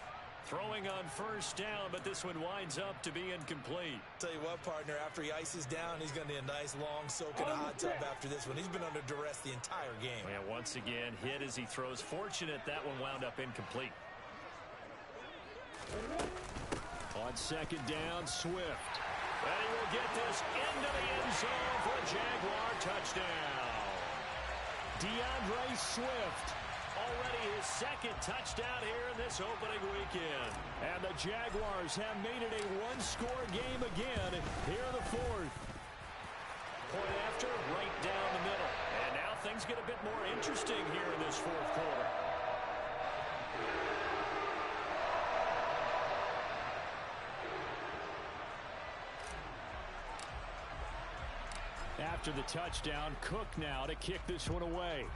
Throwing on 1st down, but this one winds up to be incomplete. Tell you what, partner, after he ices down, he's going to need a nice long soak in a hot tub after this one. He's been under duress the entire game. And once again, hit as he throws. Fortunate that one wound up incomplete. On second down, Swift. And he will get this into the end zone for a Jaguar touchdown. DeAndre Swift, already his second touchdown here in this opening weekend. And the Jaguars have made it a one-score game again here in the fourth. Point after, right down the middle. And now things get a bit more interesting here in this fourth quarter. After the touchdown, Cook now to kick this one away.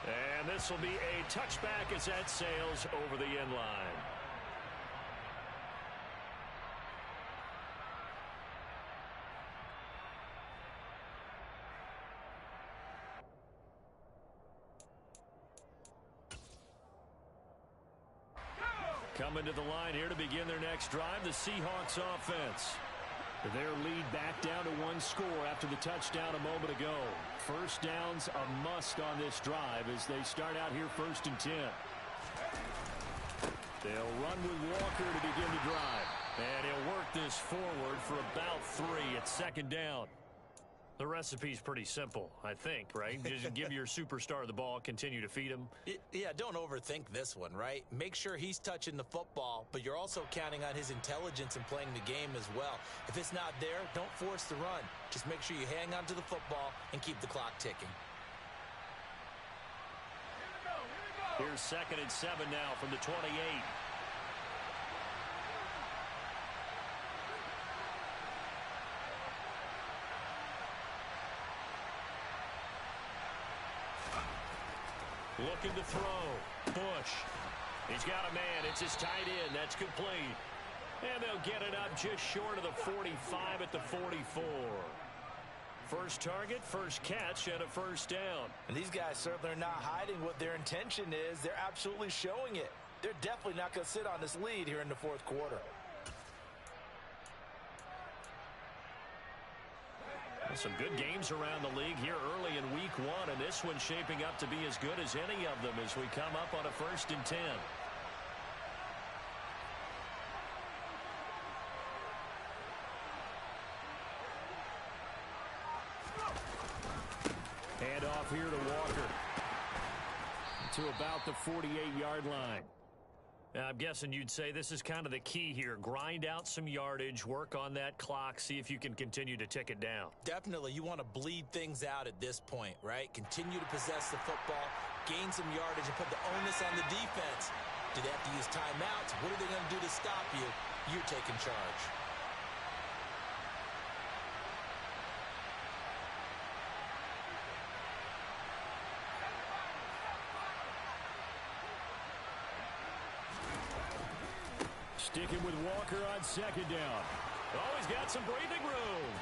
And this will be a touchback as that sails over the end line. Coming to the line here to begin their next drive, the Seahawks offense. Their lead back down to one score after the touchdown a moment ago. First down's a must on this drive as they start out here 1st and 10. They'll run with Walker to begin the drive. And he'll work this forward for about 3 at 2nd down. The recipe's pretty simple, I think, right? Just give your superstar the ball, continue to feed him. Yeah, don't overthink this one, right? Make sure he's touching the football, but you're also counting on his intelligence in playing the game as well. If it's not there, don't force the run. Just make sure you hang on to the football and keep the clock ticking. Here's 2nd and 7 now from the 28. Looking to throw. Bush. He's got a man. It's his tight end. That's complete. And they'll get it up just short of the 45 at the 44. First target, first catch, and a first down. And these guys certainly are not hiding what their intention is. They're absolutely showing it. They're definitely not going to sit on this lead here in the fourth quarter. Some good games around the league here early in week 1, and this one's shaping up to be as good as any of them as we come up on a 1st and 10. Hand off here to Walker. To about the 48-yard line. I'm guessing you'd say this is kind of the key here. Grind out some yardage, work on that clock, see if you can continue to tick it down. Definitely. You want to bleed things out at this point, right? Continue to possess the football, gain some yardage, and put the onus on the defense. Do they have to use timeouts? What are they going to do to stop you? You're taking charge. Sticking with Walker on 2nd down. Oh, he's got some breathing room.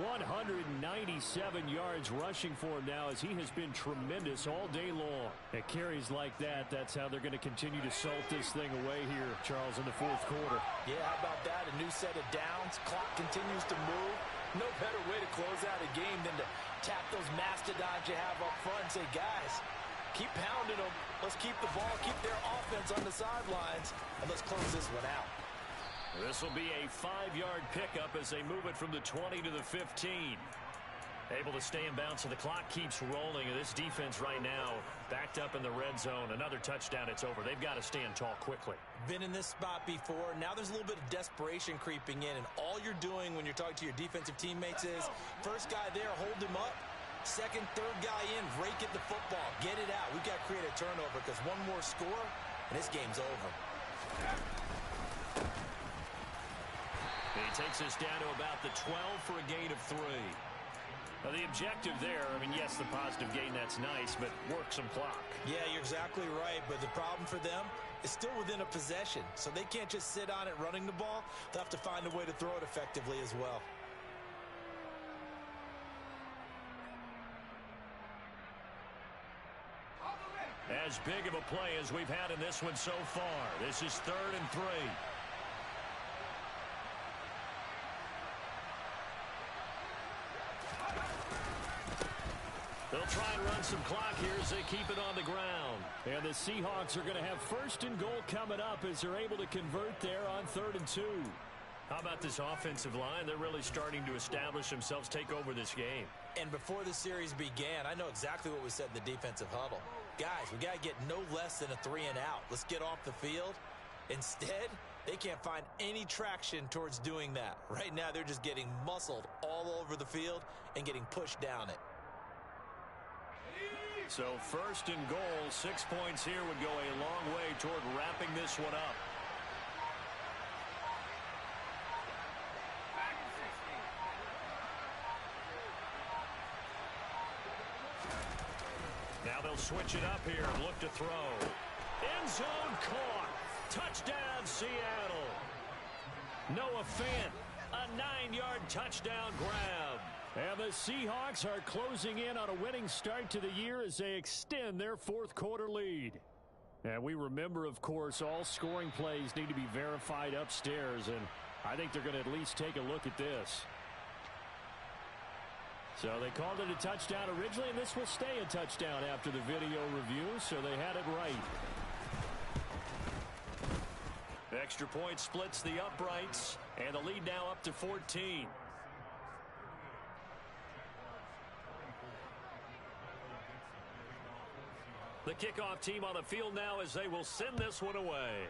197 yards rushing for him now as he has been tremendous all day long. At carries like that, that's how they're going to continue to salt this thing away here, Charles, in the fourth quarter. Yeah, how about that? A new set of downs. Clock continues to move. No better way to close out a game than to tap those mastodons you have up front and say, guys, keep pounding them. Let's keep the ball, keep their offense on the sidelines, and let's close this one out. This will be a 5-yard pickup as they move it from the 20 to the 15. Able to stay in bounds, so the clock keeps rolling. And this defense right now backed up in the red zone. Another touchdown, it's over. They've got to stand tall quickly. Been in this spot before. Now there's a little bit of desperation creeping in, and all you're doing when you're talking to your defensive teammates is first guy there, hold him up. Second, third guy in, rake at the football. Get it out. We've got to create a turnover because one more score, and this game's over. He takes us down to about the 12 for a gain of 3. Now, the objective there, I mean, yes, the positive gain, that's nice, but work some clock. Yeah, you're exactly right, but the problem for them is still within a possession, so they can't just sit on it running the ball. They'll have to find a way to throw it effectively as well. As big of a play as we've had in this one so far. This is 3rd and 3. They'll try and run some clock here as they keep it on the ground. And the Seahawks are going to have 1st and goal coming up as they're able to convert there on 3rd and 2. How about this offensive line? They're really starting to establish themselves, take over this game. And before the series began, I know exactly what we said in the defensive huddle. Guys, we got to get no less than a 3-and-out. Let's get off the field. Instead, they can't find any traction towards doing that. Right now, they're just getting muscled all over the field and getting pushed down it. So 1st and goal, 6 points here would go a long way toward wrapping this one up. Now they'll switch it up here and look to throw. End zone caught. Touchdown, Seattle. Noah Fant, a 9-yard touchdown grab. And the Seahawks are closing in on a winning start to the year as they extend their 4th quarter lead. And we remember, of course, all scoring plays need to be verified upstairs, and I think they're going to at least take a look at this. So they called it a touchdown originally, and this will stay a touchdown after the video review, so they had it right. Extra point splits the uprights, and the lead now up to 14. The kickoff team on the field now as they will send this one away.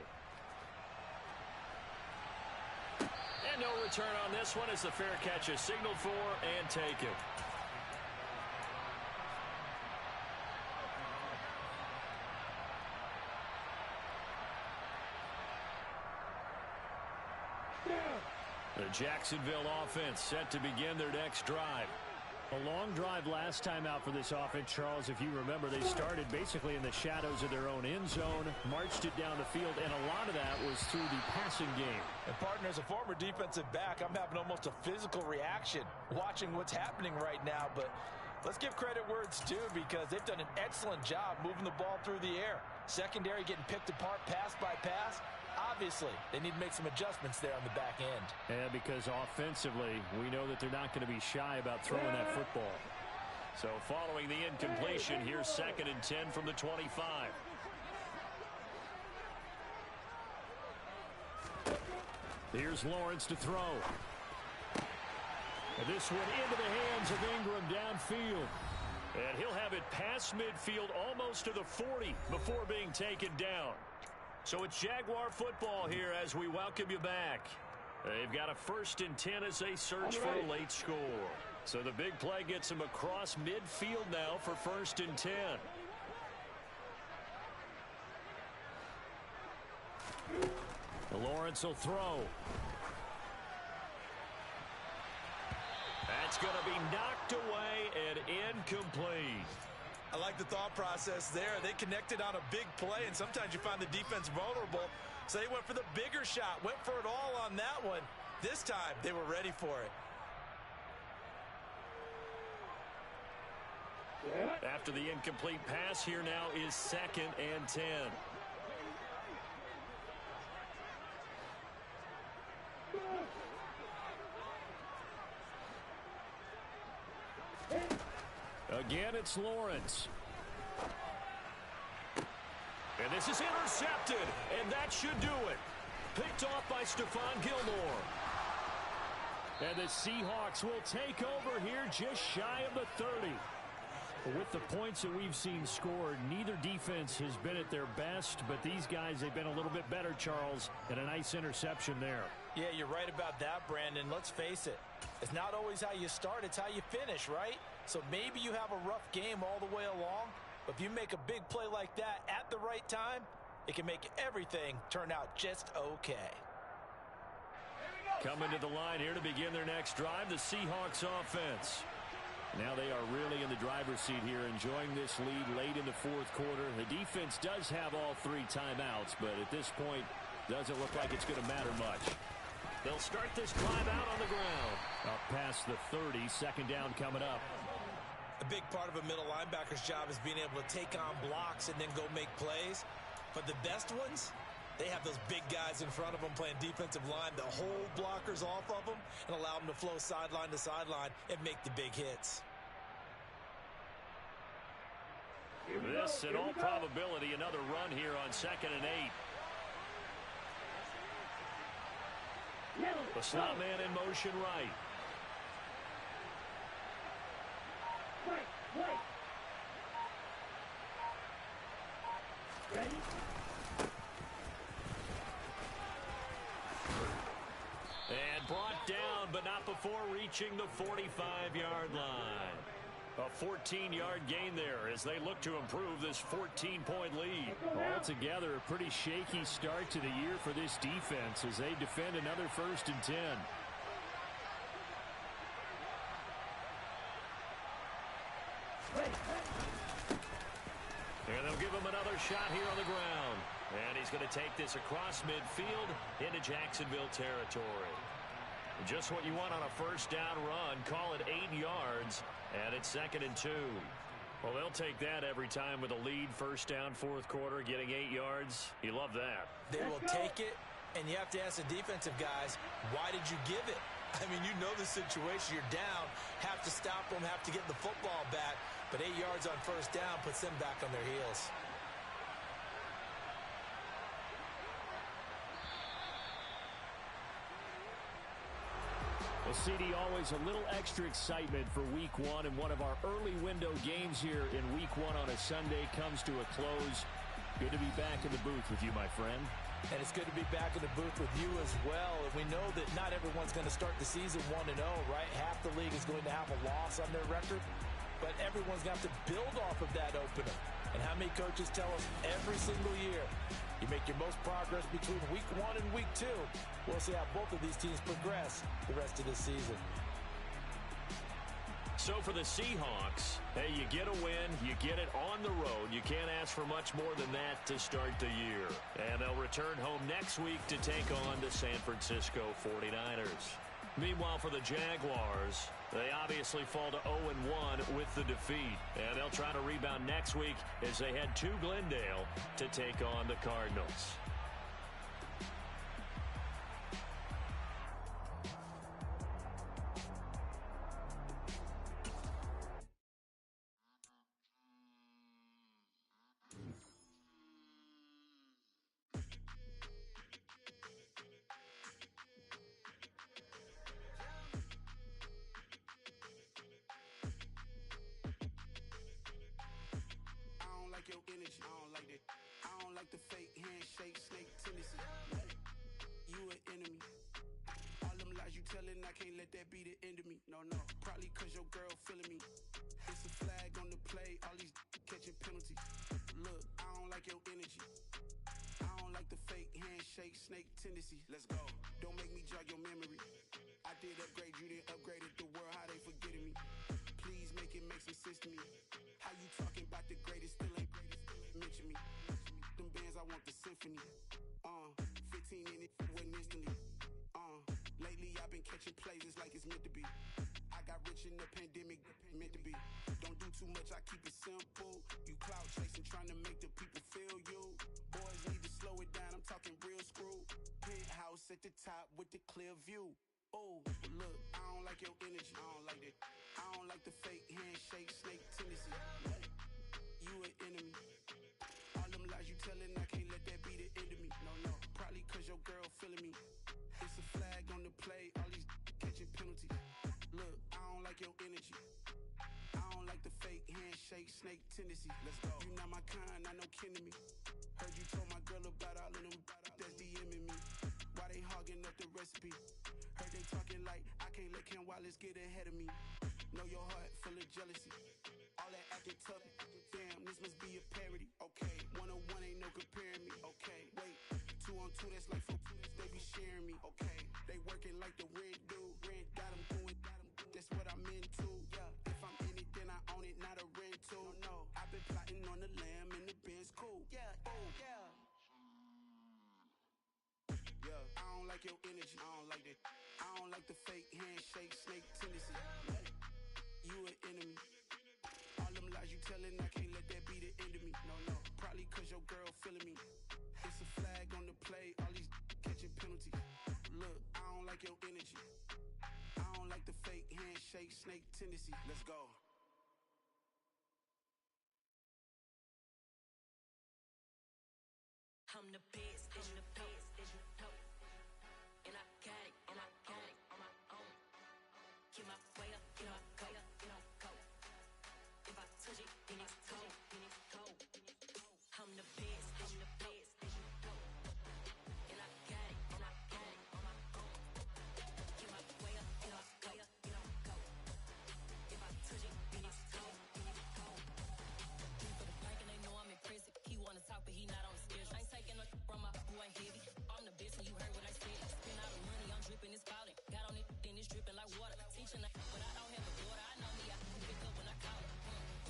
And no return on this one as the fair catch is signaled for and taken. The Jacksonville offense set to begin their next drive. A long drive last time out for this offense, Charles. If you remember, they started basically in the shadows of their own end zone, marched it down the field, and a lot of that was through the passing game. And, partner, as a former defensive back, I'm having almost a physical reaction watching what's happening right now. But let's give credit where it's due because they've done an excellent job moving the ball through the air. Secondary getting picked apart pass by pass. Obviously, they need to make some adjustments there on the back end. Yeah, because offensively, we know that they're not going to be shy about throwing that football. So following the incompletion, here's 2nd and 10 from the 25. Here's Lawrence to throw. And this one into the hands of Ingram downfield. And he'll have it past midfield almost to the 40 before being taken down. So it's Jaguar football here as we welcome you back. They've got a 1st and 10 as they search for a late score. So the big play gets them across midfield now for 1st and 10. Lawrence will throw. That's going to be knocked away and incomplete. I like the thought process there. They connected on a big play, and sometimes you find the defense vulnerable. So they went for the bigger shot, went for it all on that one. This time, they were ready for it. After the incomplete pass, here now is 2nd and 10. Again, it's Lawrence. And this is intercepted, and that should do it. Picked off by Stephon Gilmore. And the Seahawks will take over here just shy of the 30. With the points that we've seen scored, neither defense has been at their best, but these guys, they've been a little bit better, Charles, and a nice interception there. Yeah, you're right about that, Brandon. Let's face it. It's not always how you start, it's how you finish, right? So maybe you have a rough game all the way along, but if you make a big play like that at the right time, it can make everything turn out just okay. Coming to the line here to begin their next drive, the Seahawks offense. Now they are really in the driver's seat here, enjoying this lead late in the 4th quarter. The defense does have all 3 timeouts, but at this point, doesn't look like it's going to matter much. They'll start this drive out on the ground. Up past the 30, 2nd down coming up. A big part of a middle linebacker's job is being able to take on blocks and then go make plays. But the best ones, they have those big guys in front of them playing defensive line that hold blockers off of them and allow them to flow sideline to sideline and make the big hits. This, in all probability, another run here on 2nd and 8. The slot man in motion right. Ready? And brought down, but not before reaching the 45-yard line. A 14-yard gain there as they look to improve this 14-point lead. Altogether, a pretty shaky start to the year for this defense as they defend another 1st and 10. And they'll give him another shot here on the ground. And he's going to take this across midfield into Jacksonville territory. Just what you want on a 1st down run. Call it 8 yards, and it's 2nd and 2. Well, they'll take that every time with a lead. 1st down, 4th quarter, getting 8 yards. You love that. They will take it, and you have to ask the defensive guys, why did you give it? I mean, you know the situation. You're down, have to stop them, have to get the football back. But 8 yards on 1st down puts them back on their heels. Well, CD, always a little extra excitement for Week 1, and one of our early window games here in Week 1 on a Sunday comes to a close. Good to be back in the booth with you, my friend. And it's good to be back in the booth with you as well. And we know that not everyone's going to start the season 1-0, right? Half the league is going to have a loss on their record. But everyone's going to have to build off of that opener. And how many coaches tell us every single year, you make your most progress between Week 1 and Week 2. We'll see how both of these teams progress the rest of this season. So for the Seahawks, hey, you get a win, you get it on the road. You can't ask for much more than that to start the year. And they'll return home next week to take on the San Francisco 49ers. Meanwhile, for the Jaguars, they obviously fall to 0-1 with the defeat. And they'll try to rebound next week as they head to Glendale to take on the Cardinals. Your energy, I don't like that. I don't like the fake handshake, snake tendency. You an enemy. All them lies you telling, I can't let that be the end of me. No, probably cause your girl feeling me. It's a flag on the play, all these catching penalties. Look, I don't like your energy. I don't like the fake handshake, snake tendency. Let's go. Don't make me jog your memory. I did upgrade, you didn't upgrade it. The world, how they forgetting me. Please make it make some sense to me. How you talking about the greatest, still ain't greatest, mention me. Them bands, I want the symphony. 15 in it, went instantly. Lately I've been catching plays, it's like it's meant to be. I got rich in the pandemic, meant to be. Don't do too much, I keep it simple. You clout chasing, trying to make the people feel you. Boys need to slow it down, I'm talking real screw. Penthouse at the top with the clear view. Oh, look, I don't like your energy. I don't like that. I don't like the fake handshake, snake tendency. You an enemy. All them lies you telling, I can't let that be the end of me. No, probably cause your girl feeling me. It's a flag on the play, all these catching penalties. Look, I don't like your energy. I don't like the fake handshake, snake tendency. Let's go. You not my kind, I know kin to me. Heard you told my girl about all of them that's DMing me. Why they hogging up the recipe? Heard they talking like I can't let Ken Wallace get ahead of me. Know your heart full of jealousy. All that acting tough, damn, this must be a parody. Okay, 1-on-1 ain't no comparing me. Okay, wait, 2-on-2, that's like 4, they be sharing me. Okay, they working like the rent do. Rent got them going, that's what I'm into. Yeah, if I'm in it, then I own it, not a rental. No, I've been plotting on the lamb and the Benz cool. Yeah, oh, yeah. Yeah, I don't like your energy. I don't like that. I don't like the fake handshake, snake tendency. You an enemy. All them lies you telling, I can't let that be the end of me. No, probably cause your girl feeling me. It's a flag on the play, all these catching penalties. Look, I don't like your energy. I don't like the fake handshake, snake tendency. Let's go. I'm the best, and the best, and you know. And I got it, on my own. Get my way up, get my go, go. If I touch it, then it's cold, I'm the best, and you know. And I got it, on my own. Get my way up, get my go, If I touch it, then it's cold, For the bank and they know I'm in prison. He wanna talk, but he not on the schedule. I ain't taking no from my boy ain't heavy. I'm the best, and you heard what I said. Spend all the money, I'm dripping, it's falling. Got on it, then it's dripping like water. Teaching that, but I don't have a daughter. I know me, I can pick up when I call her.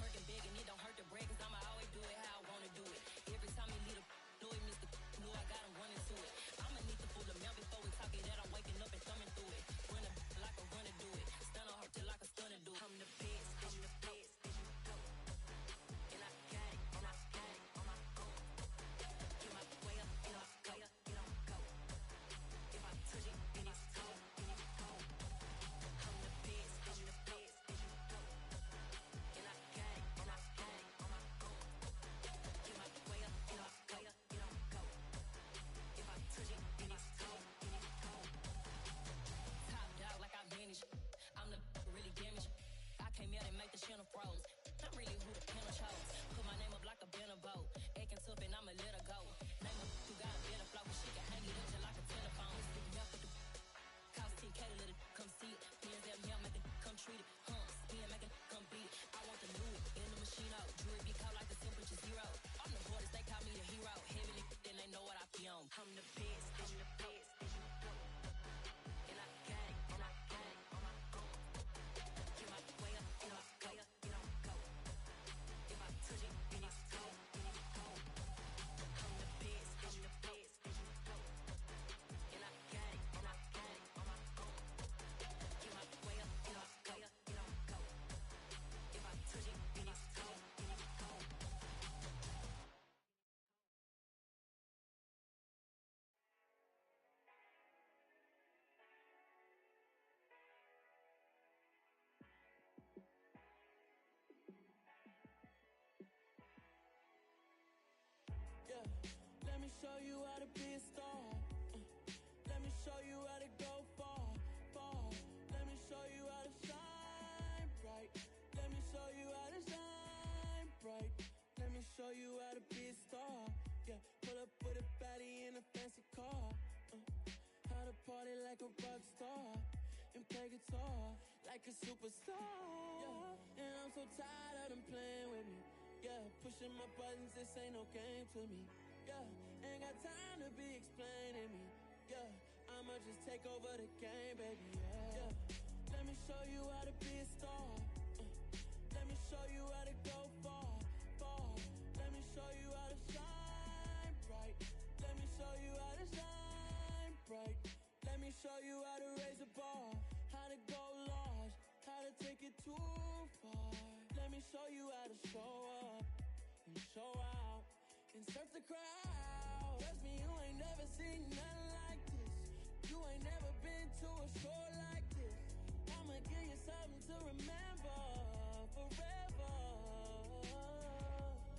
Working big, and it don't hurt to break, cause I'ma always do it how I wanna do it. Every time he lead a know he missed the know I got him running to it. I'ma need to pull the mail before we talk it that I'm waking up and thumbing through it. Run a like a runner do it. Stun on her till like a stunner do it. I'm the best, and the best, and you know. And I got it, on my own. Get my way up, get my go. If I touch it, then it's cold, I'm the best, and the best, and you know. And I got it, on my own. Get my way up, get my go. If I touch it, then it's cold, Top dog like I manage. I'm the really damaged. I came out and make the channel froze. I'm really who the panel chose. Put my name up like a banner boat. Acting tough and I'ma let her go. Name her who got a better flow. She can hang it up just like a telephone. Stick me up with the cost 10K to let it come see it. Hands down here, make it come treat it. Spin, make it come beat it. I want the new in the machine out. Jewelry be cold like the temperature 0. I'm the hardest, they call me the hero. Heavily, then they know what I be on. I'm the best, and the best, and you know. And I got it, on my own. Get my way up, get my go. If I touch it, then it's cold, I'm the best, and the best, and you know. And I got it, on my own. Get my way up, get my go. If I touch it, then it's cold, Yeah, let me show you how to be a star. Let me show you how to go far. Let me show you how to shine bright. Let me show you how to shine bright. Let me show you how to be a star. Yeah, pull up with a baddie in a fancy car. How to party like a rock star and play guitar like a superstar. Yeah, and I'm so tired of them playing with me. Yeah, pushing my buttons, this ain't no game to me. Yeah, ain't got time to be explaining me. Yeah, I'ma just take over the game, baby. Yeah, let me show you how to be a star. Let me show you how to go far. Let me show you how to shine bright. Let me show you how to shine bright. Let me show you how to raise a bar, how to go large, how to take it too far. Let me show you how to show up and show out and surf the crowd. Trust me, you ain't never seen nothing like this. You ain't never been to a show like this. I'ma give you something to remember forever.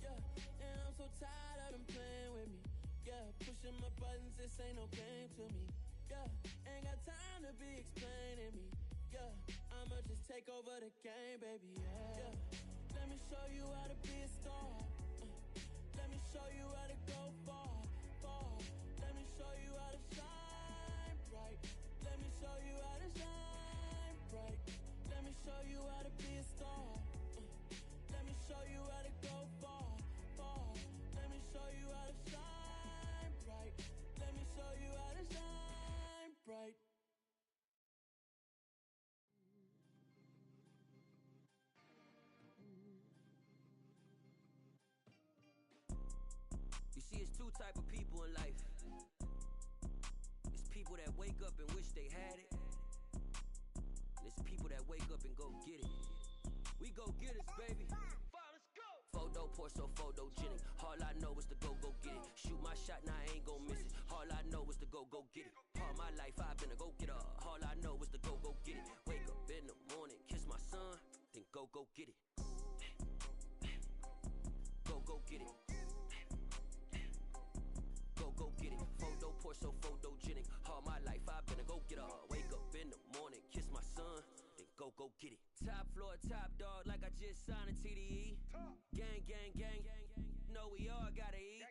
Yeah, and I'm so tired of them playing with me. Yeah, pushing my buttons, this ain't no game to me. Yeah, ain't got time to be explaining me. Yeah, I'ma just take over the game, baby. Yeah, let me show you how to be a star. Let me show you how to go far. Let me show you how to shine bright. Let me show you how to shine bright. Let me show you how to be a star. Let me show you how to go far. Let me show you how to shine bright. Let me show you how to shine bright. You see, it's two type of people in life. It's people that wake up and wish they had it. And it's people that wake up and go get it. We go get it, baby. Let's go. Photo poor, so photogenic. All I know is to go get it. Shoot my shot, now I ain't gon' miss it. All I know is to go get it. All my life I've been a go-getter. All I know is to go get it. Wake up in the morning, kiss my son, then go get it. Go get it. go get it. Top floor, top dog, like I just signed a TDE. Gang, gang, gang, know we all gotta eat.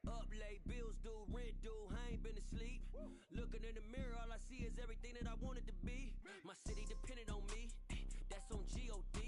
Up late, bills due, rent due, I ain't been asleep. Looking in the mirror, all I see is everything that I wanted to be. My city depended on me, that's on G.O.D.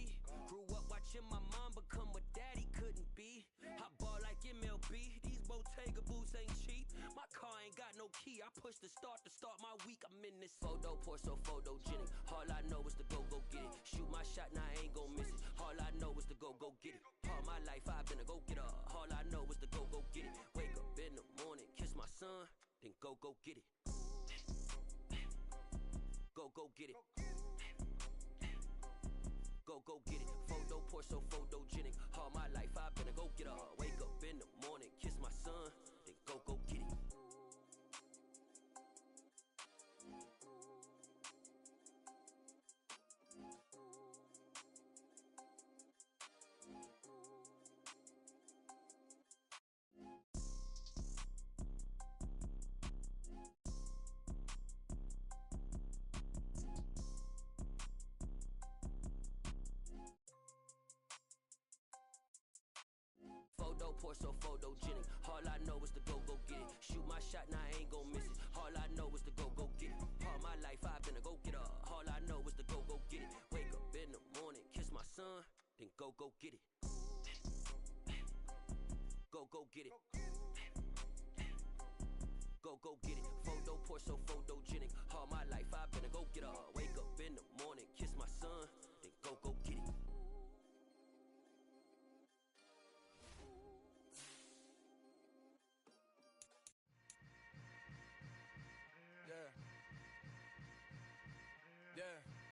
Grew up watching my mom become what daddy couldn't be. I ball like MLB, these Bottega boots ain't cheap. My car ain't got no key, I push the start to start my week. I'm in this photo, pour so photogenic. All I know is to go get it. Shoot my shot, now I ain't gon' miss it. All I know is to go get it. All my life I've been a go-getter. All I know is to go get it. Wake up in the morning, kiss my son, then go get it. Go get it. Go get it. Photo, pour so photogenic. All my life I've been a go-getter. Wake up in the morning, kiss my son, then go get it. Photo, pour so photogenic. All I know is to go get it. Shoot my shot, now I ain't gon' miss it. All I know is to go get it. All my life I've been a go-getter. All I know is to go get it. Wake up in the morning, kiss my son, then go get it. Go get it. Go get it.